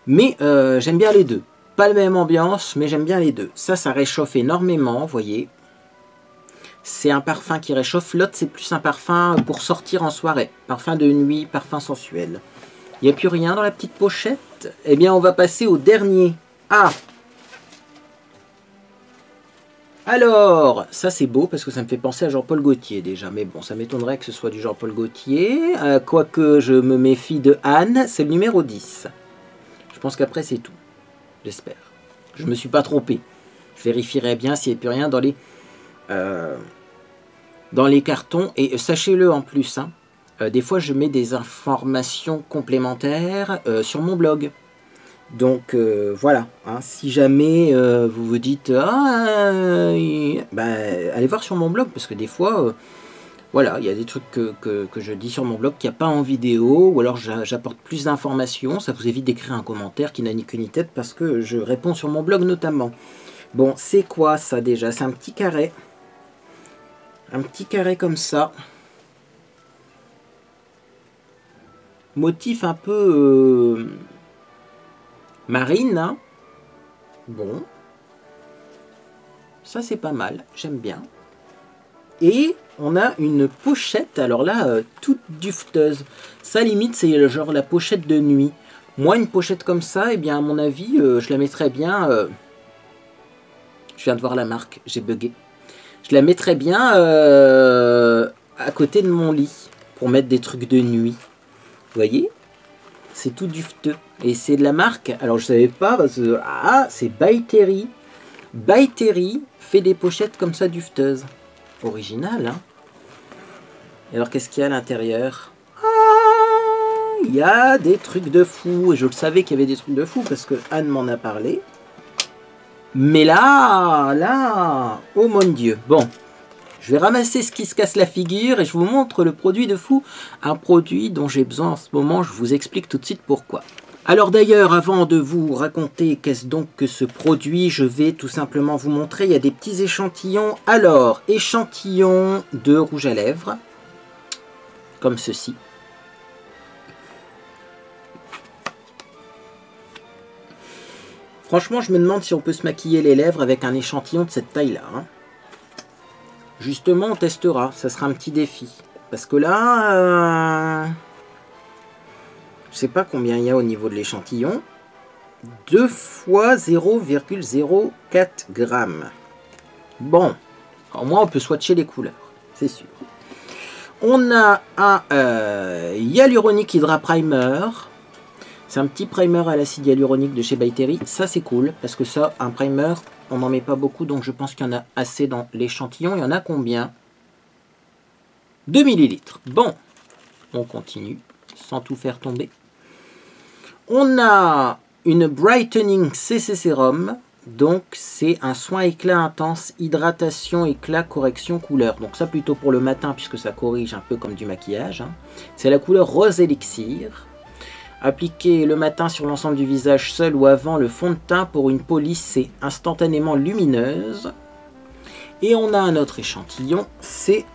Mais j'aime bien les deux. Pas la même ambiance, mais j'aime bien les deux. Ça réchauffe énormément, vous voyez. C'est un parfum qui réchauffe. L'autre, c'est plus un parfum pour sortir en soirée. Parfum de nuit, parfum sensuel. Il n'y a plus rien dans la petite pochette. Eh bien, on va passer au dernier. Ah! Alors, ça c'est beau parce que ça me fait penser à Jean-Paul Gaultier déjà. Mais bon, ça m'étonnerait que ce soit du Jean-Paul Gaultier. Quoique je me méfie de Anne, c'est le numéro 10. Je pense qu'après c'est tout. J'espère. Je me suis pas trompé. Je vérifierai bien s'il n'y a plus rien dans les cartons. Et sachez-le en plus, hein, des fois je mets des informations complémentaires sur mon blog. Donc voilà, hein, si jamais vous vous dites allez voir sur mon blog, parce que des fois voilà, il y a des trucs que je dis sur mon blog qu'il n'y a pas en vidéo, ou alors j'apporte plus d'informations. Ça vous évite d'écrire un commentaire qui n'a ni queue ni tête, parce que je réponds sur mon blog notamment. Bon, c'est quoi ça déjà? C'est un petit carré. Un petit carré comme ça. Motif un peu marine, hein. Bon. Ça c'est pas mal, j'aime bien. Et on a une pochette, alors là, toute dufteuse. Ça limite, c'est le genre la pochette de nuit. Moi, une pochette comme ça, eh bien à mon avis, je la mettrais bien... je viens de voir la marque, j'ai bugué. Je la mettrais bien à côté de mon lit, pour mettre des trucs de nuit. Vous voyez? C'est tout dufteux. Et c'est de la marque, alors je savais pas, parce que c'est By Terry. By Terry fait des pochettes comme ça dufteuses. Original, hein. Et alors qu'est-ce qu'il y a à l'intérieur? Il y a des trucs de fou. Et je le savais qu'il y avait des trucs de fou parce que Anne m'en a parlé. Mais là, oh mon Dieu. Bon, je vais ramasser ce qui se casse la figure et je vous montre le produit de fou. Un produit dont j'ai besoin en ce moment, je vous explique tout de suite pourquoi. Alors d'ailleurs, avant de vous raconter qu'est-ce donc que ce produit, je vais tout simplement vous montrer, il y a des petits échantillons. Alors, échantillon de rouge à lèvres, comme ceci. Franchement, je me demande si on peut se maquiller les lèvres avec un échantillon de cette taille-là. Hein. Justement, on testera, ça sera un petit défi. Parce que là... je sais pas combien il y a au niveau de l'échantillon. 2 fois 0,04 grammes. Bon, au moins on peut swatcher les couleurs, c'est sûr. On a un Hyaluronic Hydra Primer. C'est un petit primer à l'acide hyaluronique de chez By Terry. Ça c'est cool, parce que ça, un primer, on n'en met pas beaucoup, donc je pense qu'il y en a assez dans l'échantillon. Il y en a combien? 2 millilitres. Bon, on continue, sans tout faire tomber. On a une Brightening CC Sérum, donc c'est un soin éclat intense, hydratation, éclat, correction, couleur. Donc ça plutôt pour le matin puisque ça corrige un peu comme du maquillage. Hein. C'est la couleur Rose Elixir. Appliqué le matin sur l'ensemble du visage seul ou avant le fond de teint pour une peau lissée, instantanément lumineuse. Et on a un autre échantillon, c'est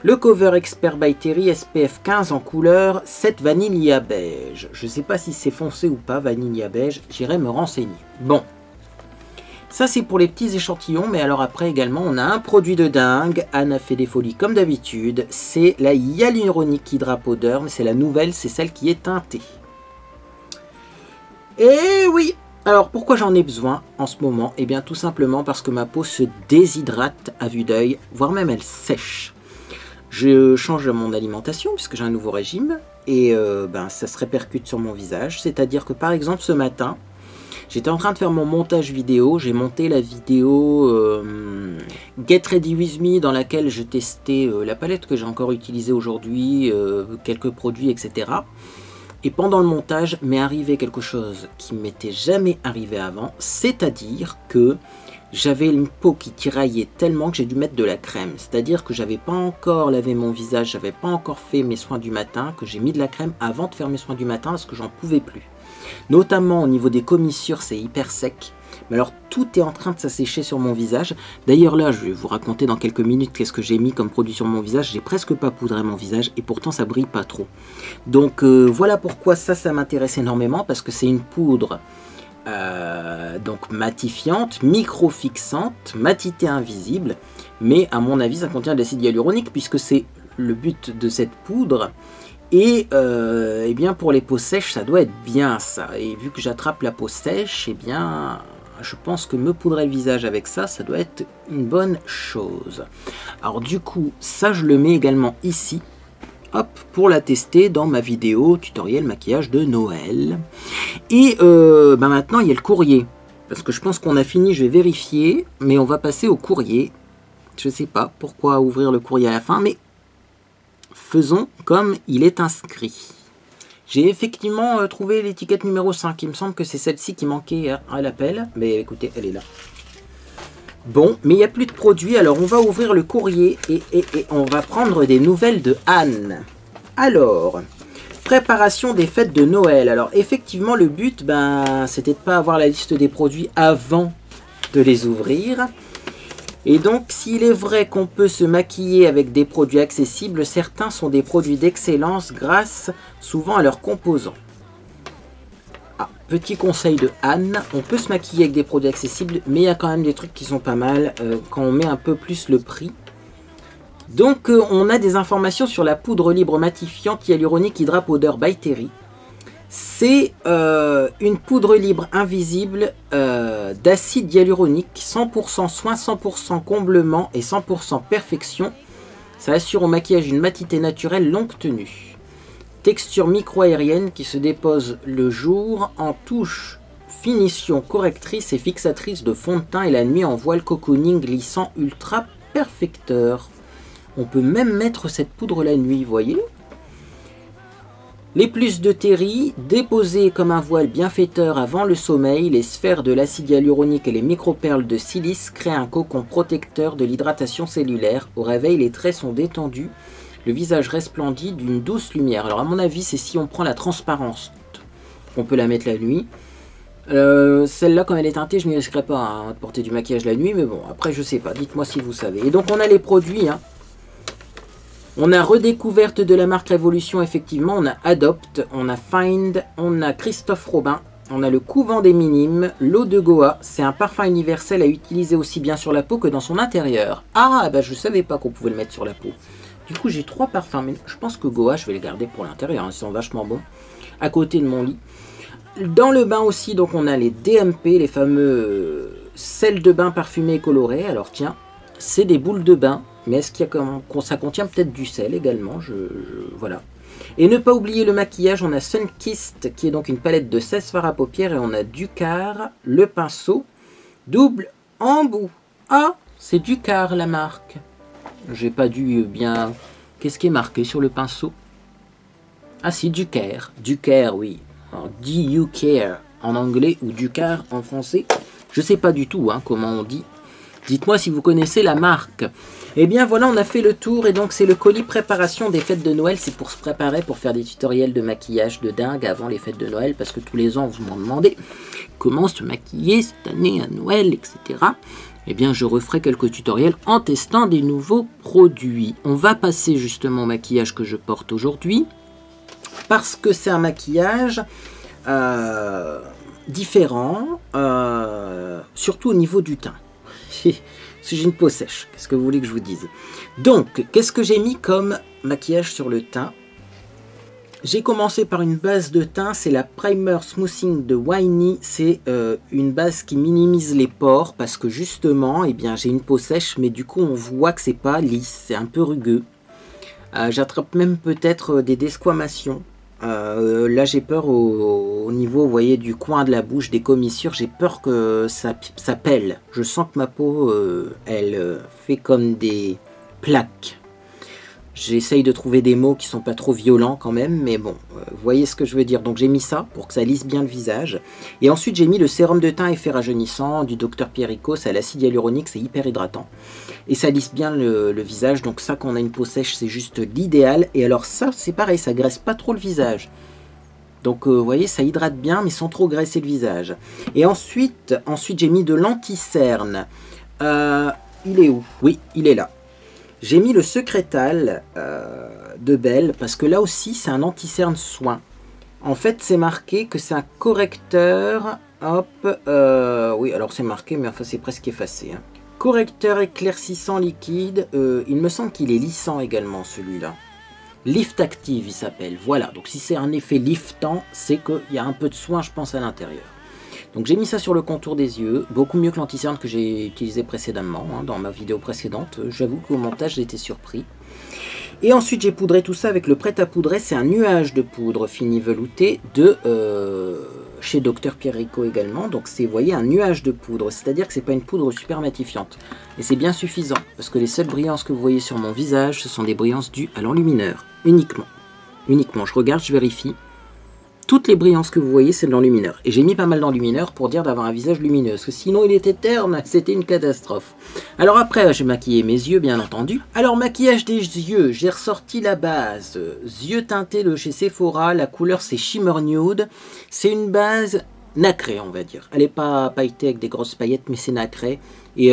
le Cover Expert By Terry SPF 15 en couleur 7 Vanilla Beige. Je ne sais pas si c'est foncé ou pas, Vanilla Beige, j'irai me renseigner. Bon, ça c'est pour les petits échantillons, mais alors après également on a un produit de dingue. Anne a fait des folies comme d'habitude, c'est la Hyaluronic Hydra Powder, mais c'est la nouvelle, c'est celle qui est teintée. Et oui, alors pourquoi j'en ai besoin en ce moment? Eh bien tout simplement parce que ma peau se déshydrate à vue d'œil, voire même elle sèche. Je change mon alimentation puisque j'ai un nouveau régime et ça se répercute sur mon visage. C'est-à-dire que par exemple ce matin, j'étais en train de faire mon montage vidéo. J'ai monté la vidéo Get Ready With Me dans laquelle je testais la palette que j'ai encore utilisée aujourd'hui, quelques produits, etc. Et pendant le montage m'est arrivé quelque chose qui ne m'était jamais arrivé avant, c'est-à-dire que j'avais une peau qui tiraillait tellement que j'ai dû mettre de la crème. C'est-à-dire que j'avais pas encore lavé mon visage, j'avais pas encore fait mes soins du matin, que j'ai mis de la crème avant de faire mes soins du matin parce que j'en pouvais plus. Notamment au niveau des commissures, c'est hyper sec. Mais alors tout est en train de s'assécher sur mon visage. D'ailleurs là, je vais vous raconter dans quelques minutes qu'est-ce que j'ai mis comme produit sur mon visage. J'ai presque pas poudré mon visage et pourtant ça brille pas trop. Donc voilà pourquoi ça m'intéresse énormément, parce que c'est une poudre donc matifiante, micro-fixante, matité invisible. Mais à mon avis ça contient de l'acide hyaluronique puisque c'est le but de cette poudre. Et eh bien pour les peaux sèches, ça doit être bien ça. Et vu que j'attrape la peau sèche, eh bien je pense que me poudrer le visage avec ça, ça doit être une bonne chose. Alors du coup, ça je le mets également ici. Hop, pour la tester dans ma vidéo tutoriel maquillage de Noël. Et maintenant il y a le courrier. Parce que je pense qu'on a fini, je vais vérifier. Mais on va passer au courrier. Je sais pas pourquoi ouvrir le courrier à la fin, mais faisons comme il est inscrit. J'ai effectivement trouvé l'étiquette numéro 5. Il me semble que c'est celle-ci qui manquait à l'appel. Mais écoutez, elle est là. Bon, mais il n'y a plus de produits. Alors on va ouvrir le courrier et on va prendre des nouvelles de Anne. Alors, préparation des fêtes de Noël. Alors effectivement, le but, c'était de ne pas avoir la liste des produits avant de les ouvrir. Et donc, s'il est vrai qu'on peut se maquiller avec des produits accessibles, certains sont des produits d'excellence grâce souvent à leurs composants. Ah, petit conseil de Anne, on peut se maquiller avec des produits accessibles, mais il y a quand même des trucs qui sont pas mal quand on met un peu plus le prix. Donc, on a des informations sur la poudre libre matifiante hyaluronique Hydra Powder by Terry. C'est une poudre libre invisible d'acide hyaluronique, 100% soin, 100% comblement et 100% perfection. Ça assure au maquillage une matité naturelle longue tenue. Texture micro-aérienne qui se dépose le jour en touche finition correctrice et fixatrice de fond de teint et la nuit en voile cocooning glissant ultra perfecteur. On peut même mettre cette poudre la nuit, vous voyez ? Les plus de Terry, déposées comme un voile bienfaiteur avant le sommeil, les sphères de l'acide hyaluronique et les microperles de silice créent un cocon protecteur de l'hydratation cellulaire. Au réveil, les traits sont détendus, le visage resplendit d'une douce lumière. Alors à mon avis, c'est si on prend la transparence, on peut la mettre la nuit. Celle-là, comme elle est teintée, je ne m'y risquerai pas de porter du maquillage la nuit, mais bon, après je sais pas, dites-moi si vous savez. Et donc on a les produits, hein. On a Redécouverte de la marque Révolution, effectivement, on a Adopt, on a Find, on a Christophe Robin, on a le Couvent des Minimes, l'eau de Goa, c'est un parfum universel à utiliser aussi bien sur la peau que dans son intérieur. Ah, bah je savais pas qu'on pouvait le mettre sur la peau. Du coup, j'ai 3 parfums, mais je pense que Goa, je vais les garder pour l'intérieur, hein, ils sont vachement bons, à côté de mon lit. Dans le bain aussi, donc on a les DMP, les fameux sels de bain parfumés et colorés. Alors tiens, c'est des boules de bain. Mais est-ce qu'il y a ça contient peut-être du sel également, voilà. Et ne pas oublier le maquillage, on a Sunkissed qui est donc une palette de 16 fards à paupières et on a Ducar, le pinceau, double embout. Ah, c'est Ducar la marque. J'ai pas dû bien... Qu'est-ce qui est marqué sur le pinceau? Ah si, Ducar. Ducar, oui. Alors, D-U-Care en anglais ou Ducar en français. Je sais pas du tout comment on dit. Dites-moi si vous connaissez la marque. Et bien voilà, on a fait le tour et donc c'est le colis préparation des fêtes de Noël. C'est pour se préparer, pour faire des tutoriels de maquillage de dingue avant les fêtes de Noël. Parce que tous les ans, vous m'en demandez comment se maquiller cette année à Noël, etc. Eh bien, je referai quelques tutoriels en testant des nouveaux produits. On va passer justement au maquillage que je porte aujourd'hui. Parce que c'est un maquillage différent, surtout au niveau du teint. Si j'ai une peau sèche, qu'est-ce que vous voulez que je vous dise? Donc, qu'est-ce que j'ai mis comme maquillage sur le teint? J'ai commencé par une base de teint, c'est la Primer Smoothing de Winey. C'est une base qui minimise les pores parce que justement, eh bien, j'ai une peau sèche, mais du coup, on voit que c'est pas lisse, c'est un peu rugueux. J'attrape même peut-être des desquamations. Là j'ai peur au niveau, vous voyez, du coin de la bouche, des commissures, j'ai peur que ça pèle. Je sens que ma peau, elle fait comme des plaques. J'essaye de trouver des mots qui sont pas trop violents quand même, mais bon, vous voyez ce que je veux dire. Donc j'ai mis ça pour que ça lisse bien le visage. Et ensuite j'ai mis le sérum de teint effet rajeunissant du Dr Pierrico, c'est à l'acide hyaluronique, c'est hyper hydratant. Et ça lisse bien le visage, donc ça quand on a une peau sèche c'est juste l'idéal. Et alors ça c'est pareil, ça graisse pas trop le visage. Donc vous voyez, ça hydrate bien, mais sans trop graisser le visage. Et ensuite j'ai mis de l'anti-cerne. Il est où? Oui, il est là. J'ai mis le Secrétal de Belle, parce que là aussi, c'est un anti-cerne soin. En fait, c'est marqué que c'est un correcteur. Hop, oui, alors c'est marqué, mais enfin, c'est presque effacé. Hein. Correcteur éclaircissant liquide. Il me semble qu'il est lissant également, celui-là. Lift Active, il s'appelle. Voilà, donc si c'est un effet liftant, c'est qu'il y a un peu de soin, je pense, à l'intérieur. Donc j'ai mis ça sur le contour des yeux, beaucoup mieux que l'anti-cerne que j'ai utilisé précédemment, hein, dans ma vidéo précédente. J'avoue qu'au montage, j'ai été surpris. Et ensuite, j'ai poudré tout ça avec le prêt à poudrer. C'est un nuage de poudre fini velouté de chez Dr Pierrico également. Donc c'est, vous voyez, un nuage de poudre. C'est-à-dire que c'est pas une poudre super matifiante. Et c'est bien suffisant, parce que les seules brillances que vous voyez sur mon visage, ce sont des brillances dues à l'enlumineur. Uniquement. Uniquement. Je regarde, je vérifie. Toutes les brillances que vous voyez, c'est de l'enlumineur. Et j'ai mis pas mal d'enlumineur pour dire d'avoir un visage lumineux. Parce que sinon, il était terne, c'était une catastrophe. Alors après, j'ai maquillé mes yeux, bien entendu. Alors, maquillage des yeux, j'ai ressorti la base. Yeux teintés de chez Sephora. La couleur, c'est Shimmer Nude. C'est une base nacrée, on va dire. Elle n'est pas pailletée avec des grosses paillettes, mais c'est nacré. Et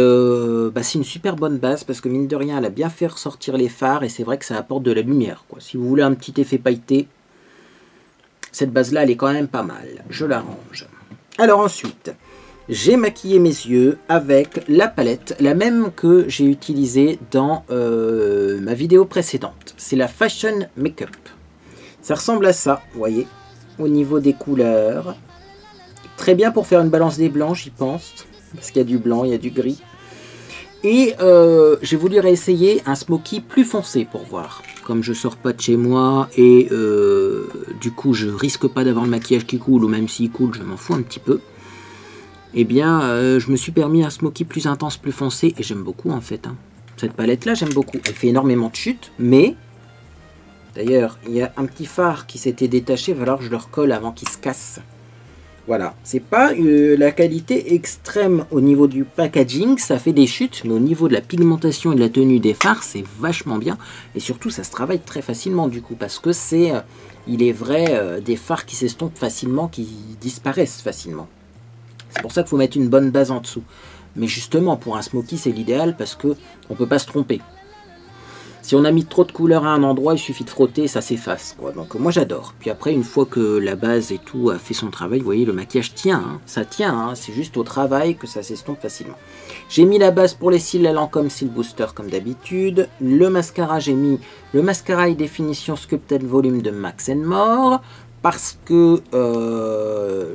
c'est une super bonne base, parce que mine de rien, elle a bien fait ressortir les fards. Et c'est vrai que ça apporte de la lumière, quoi. Si vous voulez un petit effet pailleté, cette base-là, elle est quand même pas mal. Je la range. Alors ensuite, j'ai maquillé mes yeux avec la palette, la même que j'ai utilisée dans ma vidéo précédente. C'est la Fashion Makeup. Ça ressemble à ça, vous voyez, au niveau des couleurs. Très bien pour faire une balance des blancs, j'y pense. Parce qu'il y a du blanc, il y a du gris. Et j'ai voulu réessayer un smoky plus foncé pour voir. Comme je sors pas de chez moi et du coup je risque pas d'avoir le maquillage qui coule, ou même s'il coule je m'en fous un petit peu. Eh bien je me suis permis un smoky plus intense, plus foncé, et j'aime beaucoup en fait. Hein. Cette palette là j'aime beaucoup. Elle fait énormément de chutes, mais d'ailleurs il y a un petit fard qui s'était détaché, il va falloir que je le recolle avant qu'il se casse. Voilà, c'est pas la qualité extrême au niveau du packaging, ça fait des chutes, mais au niveau de la pigmentation et de la tenue des fards, c'est vachement bien. Et surtout, ça se travaille très facilement du coup, parce que c'est, il est vrai, des fards qui s'estompent facilement, qui disparaissent facilement. C'est pour ça qu'il faut mettre une bonne base en dessous. Mais justement, pour un smoky, c'est l'idéal, parce que on peut pas se tromper. Si on a mis trop de couleurs à un endroit, il suffit de frotter, ça s'efface. Donc moi j'adore. Puis après, une fois que la base et tout a fait son travail, vous voyez, le maquillage tient. Hein, ça tient, hein, c'est juste au travail que ça s'estompe facilement. J'ai mis la base pour les cils, la Lancôme Cils Booster comme d'habitude. Le mascara, j'ai mis le mascara High Definition Sculpted Volume de Max More. Parce que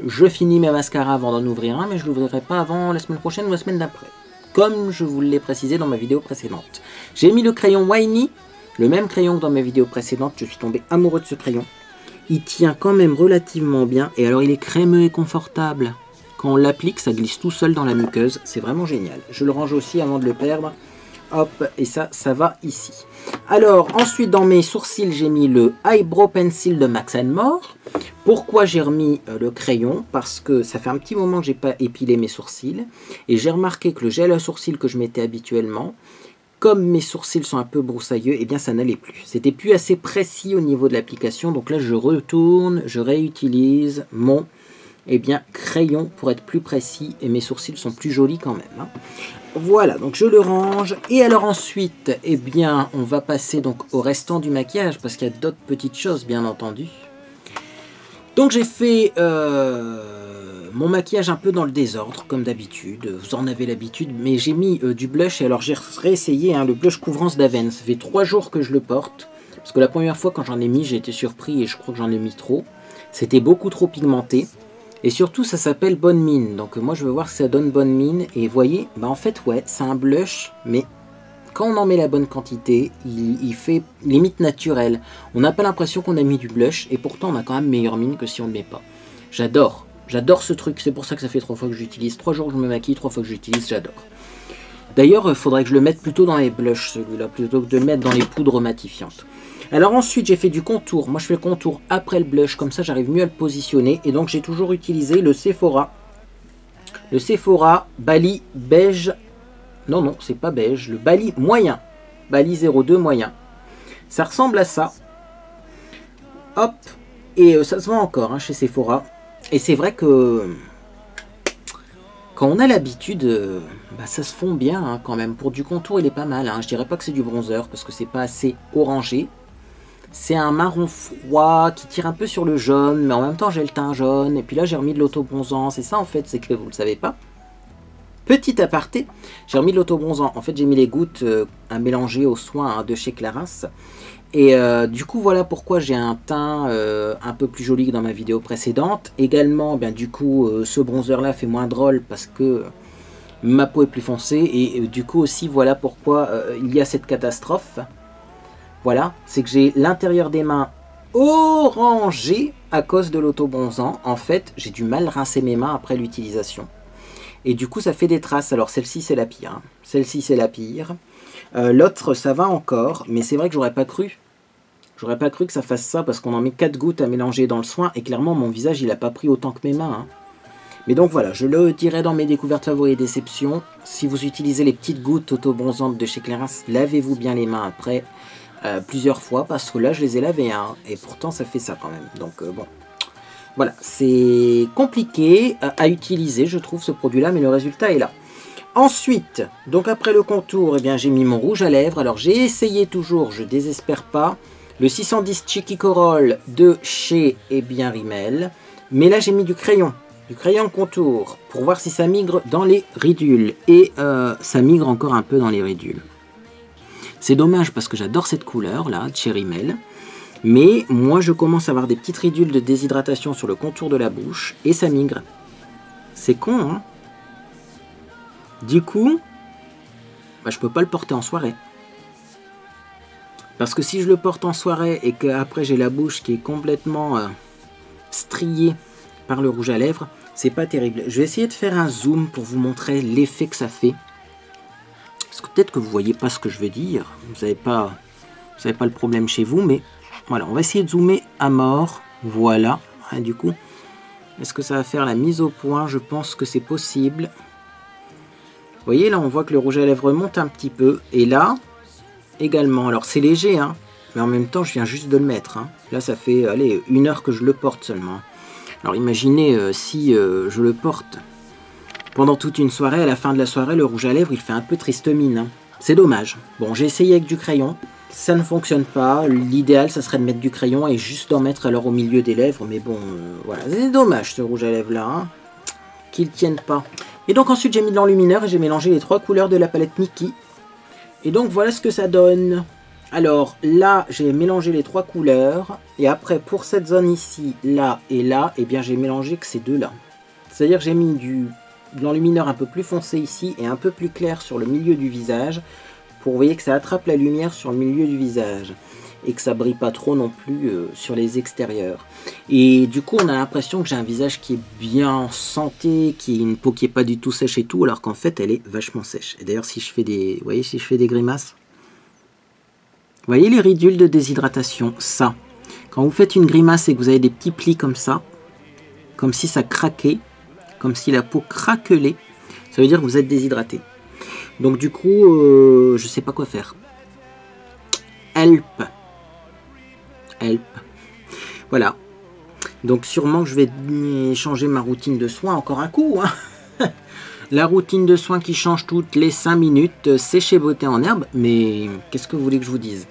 je finis mes mascaras avant d'en ouvrir un, mais je ne l'ouvrirai pas avant la semaine prochaine ou la semaine d'après. Comme je vous l'ai précisé dans ma vidéo précédente. J'ai mis le crayon Winey, le même crayon que dans ma vidéo précédente. Je suis tombé amoureux de ce crayon. Il tient quand même relativement bien. Et alors il est crémeux et confortable. Quand on l'applique, ça glisse tout seul dans la muqueuse. C'est vraiment génial. Je le range aussi avant de le perdre. Hop, et ça va ici. Alors, ensuite, dans mes sourcils, j'ai mis le Eyebrow Pencil de Max More. Pourquoi j'ai remis le crayon? Parce que ça fait un petit moment que j'ai pas épilé mes sourcils. Et j'ai remarqué que le gel à sourcils que je mettais habituellement, comme mes sourcils sont un peu broussailleux, eh bien ça n'allait plus. C'était plus assez précis au niveau de l'application. Donc là, je retourne, je réutilise mon crayon pour être plus précis. Et mes sourcils sont plus jolis quand même. Hein. Voilà, donc je le range. Et alors ensuite, eh bien, on va passer donc au restant du maquillage, parce qu'il y a d'autres petites choses, bien entendu. Donc j'ai fait mon maquillage un peu dans le désordre, comme d'habitude. Vous en avez l'habitude, mais j'ai mis du blush. Et alors j'ai réessayé le blush couvrance d'Avène. Ça fait 3 jours que je le porte. Parce que la première fois, quand j'en ai mis, j'ai été surpris et je crois que j'en ai mis trop. C'était beaucoup trop pigmenté. Et surtout, ça s'appelle Bonne Mine. Donc moi, je veux voir si ça donne Bonne Mine. Et vous voyez, bah en fait, ouais, c'est un blush, mais quand on en met la bonne quantité, il fait limite naturel. On n'a pas l'impression qu'on a mis du blush, et pourtant, on a quand même meilleure mine que si on ne met pas. J'adore. J'adore ce truc. C'est pour ça que ça fait 3 fois que j'utilise. 3 jours que je me maquille, 3 fois que j'utilise. J'adore. D'ailleurs, il faudrait que je le mette plutôt dans les blushs, celui-là, plutôt que de le mettre dans les poudres matifiantes. Alors ensuite, j'ai fait du contour. Moi, je fais le contour après le blush. Comme ça, j'arrive mieux à le positionner. Et donc, j'ai toujours utilisé le Sephora. Le Sephora Bali beige. Non, non, c'est pas beige. Le Bali moyen. Bali 02 moyen. Ça ressemble à ça. Hop. Et ça se vend encore hein, chez Sephora. Et c'est vrai que quand on a l'habitude, bah, ça se fond bien hein, quand même. Pour du contour, il est pas mal. Hein. Je dirais pas que c'est du bronzer parce que c'est pas assez orangé. C'est un marron froid qui tire un peu sur le jaune, mais en même temps j'ai le teint jaune. Et puis là j'ai remis de l'autobronzant. C'est ça en fait, c'est que vous le savez pas. Petit aparté, j'ai remis de l'autobronzant. En fait j'ai mis les gouttes à mélanger au soin hein, de chez Clarins. Et du coup voilà pourquoi j'ai un teint un peu plus joli que dans ma vidéo précédente. Également bien du coup ce bronzer là fait moins drôle parce que ma peau est plus foncée. Et du coup aussi voilà pourquoi il y a cette catastrophe. Voilà, c'est que j'ai l'intérieur des mains orangé à cause de l'autobronzant. En fait, j'ai du mal à rincer mes mains après l'utilisation. Et du coup, ça fait des traces. Alors, celle-ci, c'est la pire. Hein. Celle-ci, c'est la pire. L'autre, ça va encore. Mais c'est vrai que j'aurais pas cru. J'aurais pas cru que ça fasse ça parce qu'on en met 4 gouttes à mélanger dans le soin. Et clairement, mon visage, il n'a pas pris autant que mes mains. Hein. Mais donc voilà, je le dirai dans mes découvertes favoris et déceptions. Si vous utilisez les petites gouttes autobronzantes de chez Clarins, lavez-vous bien les mains après. Plusieurs fois parce que là je les ai lavés hein, et pourtant ça fait ça quand même donc bon voilà c'est compliqué à utiliser je trouve ce produit là mais le résultat est là. Ensuite donc après le contour eh bien j'ai mis mon rouge à lèvres. Alors j'ai essayé toujours, je désespère pas, le 610 Cheeky Coral de chez Rimmel, mais là j'ai mis du crayon contour pour voir si ça migre dans les ridules et ça migre encore un peu dans les ridules. C'est dommage parce que j'adore cette couleur là, de chez Rimmel. Mais moi je commence à avoir des petites ridules de déshydratation sur le contour de la bouche et ça migre. C'est con hein. Du coup, bah, je peux pas le porter en soirée. Parce que si je le porte en soirée et qu'après j'ai la bouche qui est complètement striée par le rouge à lèvres, c'est pas terrible. Je vais essayer de faire un zoom pour vous montrer l'effet que ça fait. Parce que peut-être que vous voyez pas ce que je veux dire, vous n'avez pas le problème chez vous, mais voilà, on va essayer de zoomer à mort, voilà, et du coup, est-ce que ça va faire la mise au point? Je pense que c'est possible. Vous voyez, là, on voit que le rouge à lèvres monte un petit peu, et là, également, alors c'est léger, hein, mais en même temps, je viens juste de le mettre, hein. Là, ça fait, allez, 1 heure que je le porte seulement. Alors imaginez si je le porte pendant toute une soirée, à la fin de la soirée, le rouge à lèvres, il fait un peu triste mine. Hein. C'est dommage. Bon, j'ai essayé avec du crayon. Ça ne fonctionne pas. L'idéal, ça serait de mettre du crayon et juste d'en mettre alors au milieu des lèvres. Mais bon, voilà. C'est dommage, ce rouge à lèvres-là. Hein, qu'il ne tienne pas. Et donc ensuite, j'ai mis de l'enlumineur et j'ai mélangé les 3 couleurs de la palette Mickey. Et donc, voilà ce que ça donne. Alors, là, j'ai mélangé les 3 couleurs. Et après, pour cette zone ici, là et là, eh bien, j'ai mélangé que ces deux-là. C'est-à-dire que j'ai mis de l'enlumineur un peu plus foncé ici et un peu plus clair sur le milieu du visage pour vous voyez que ça attrape la lumière sur le milieu du visage et que ça brille pas trop non plus sur les extérieurs. Et du coup on a l'impression que j'ai un visage qui est bien en santé, qui est une peau qui est pas du tout sèche et tout, alors qu'en fait elle est vachement sèche. Et d'ailleurs si je fais des, vous voyez, si je fais des grimaces, vous voyez les ridules de déshydratation, ça, quand vous faites une grimace et que vous avez des petits plis comme ça, comme si ça craquait, comme si la peau craquelait, ça veut dire que vous êtes déshydraté. Donc du coup, je sais pas quoi faire. Help. Help. Voilà. Donc sûrement que je vais changer ma routine de soins encore un coup. Hein. La routine de soins qui change toutes les 5 minutes, c'est chez Beauté en Herbe. Mais qu'est-ce que vous voulez que je vous dise?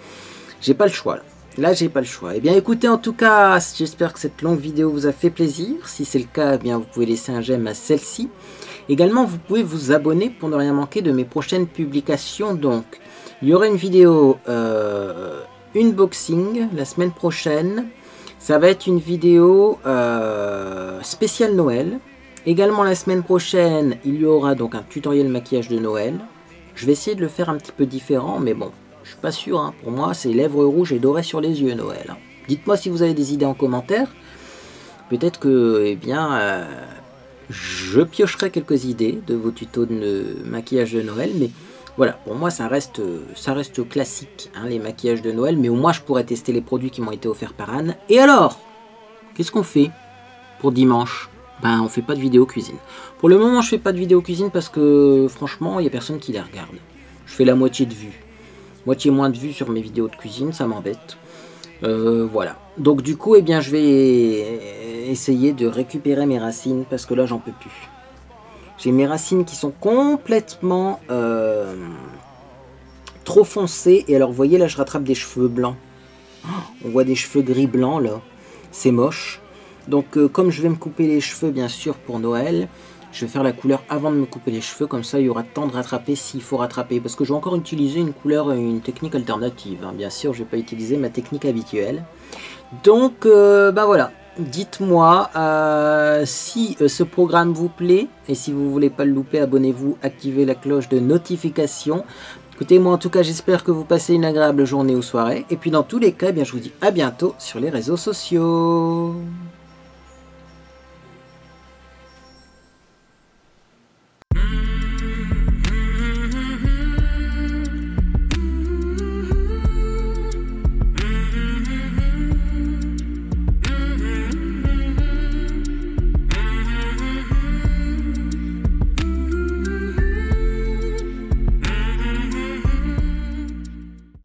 J'ai pas le choix là. Là, j'ai pas le choix. Eh bien, écoutez, en tout cas, j'espère que cette longue vidéo vous a fait plaisir. Si c'est le cas, eh bien, vous pouvez laisser un j'aime à celle-ci. Également, vous pouvez vous abonner pour ne rien manquer de mes prochaines publications. Donc, il y aura une vidéo unboxing la semaine prochaine. Ça va être une vidéo spéciale Noël. Également, la semaine prochaine, il y aura donc un tutoriel maquillage de Noël. Je vais essayer de le faire un petit peu différent, mais bon. Je suis pas sûr, hein. Pour moi c'est lèvres rouges et dorées sur les yeux Noël. Hein. Dites-moi si vous avez des idées en commentaire. Peut-être que, eh bien, je piocherai quelques idées de vos tutos de maquillage de Noël. Mais voilà, pour moi ça reste classique, hein, les maquillages de Noël. Mais au moins je pourrais tester les produits qui m'ont été offerts par Anne. Et alors, qu'est-ce qu'on fait pour dimanche? Ben, on fait pas de vidéo cuisine. Pour le moment je fais pas de vidéo cuisine parce que franchement il n'y a personne qui les regarde. Je fais la moitié de vues. Moitié moins de vues sur mes vidéos de cuisine, ça m'embête. Voilà. Donc du coup, eh bien, je vais essayer de récupérer mes racines parce que là, j'en peux plus. J'ai mes racines qui sont complètement trop foncées. Et alors, vous voyez, là, je rattrape des cheveux blancs. On voit des cheveux gris-blanc, là. C'est moche. Donc, comme je vais me couper les cheveux, bien sûr, pour Noël, je vais faire la couleur avant de me couper les cheveux. Comme ça, il y aura le temps de rattraper s'il faut rattraper. Parce que je vais encore utiliser une couleur, une technique alternative. Hein. Bien sûr, je ne vais pas utiliser ma technique habituelle. Donc, bah voilà. Dites-moi si ce programme vous plaît. Et si vous ne voulez pas le louper, abonnez-vous, activez la cloche de notification. Écoutez, moi en tout cas, j'espère que vous passez une agréable journée ou soirée. Et puis dans tous les cas, eh bien, je vous dis à bientôt sur les réseaux sociaux.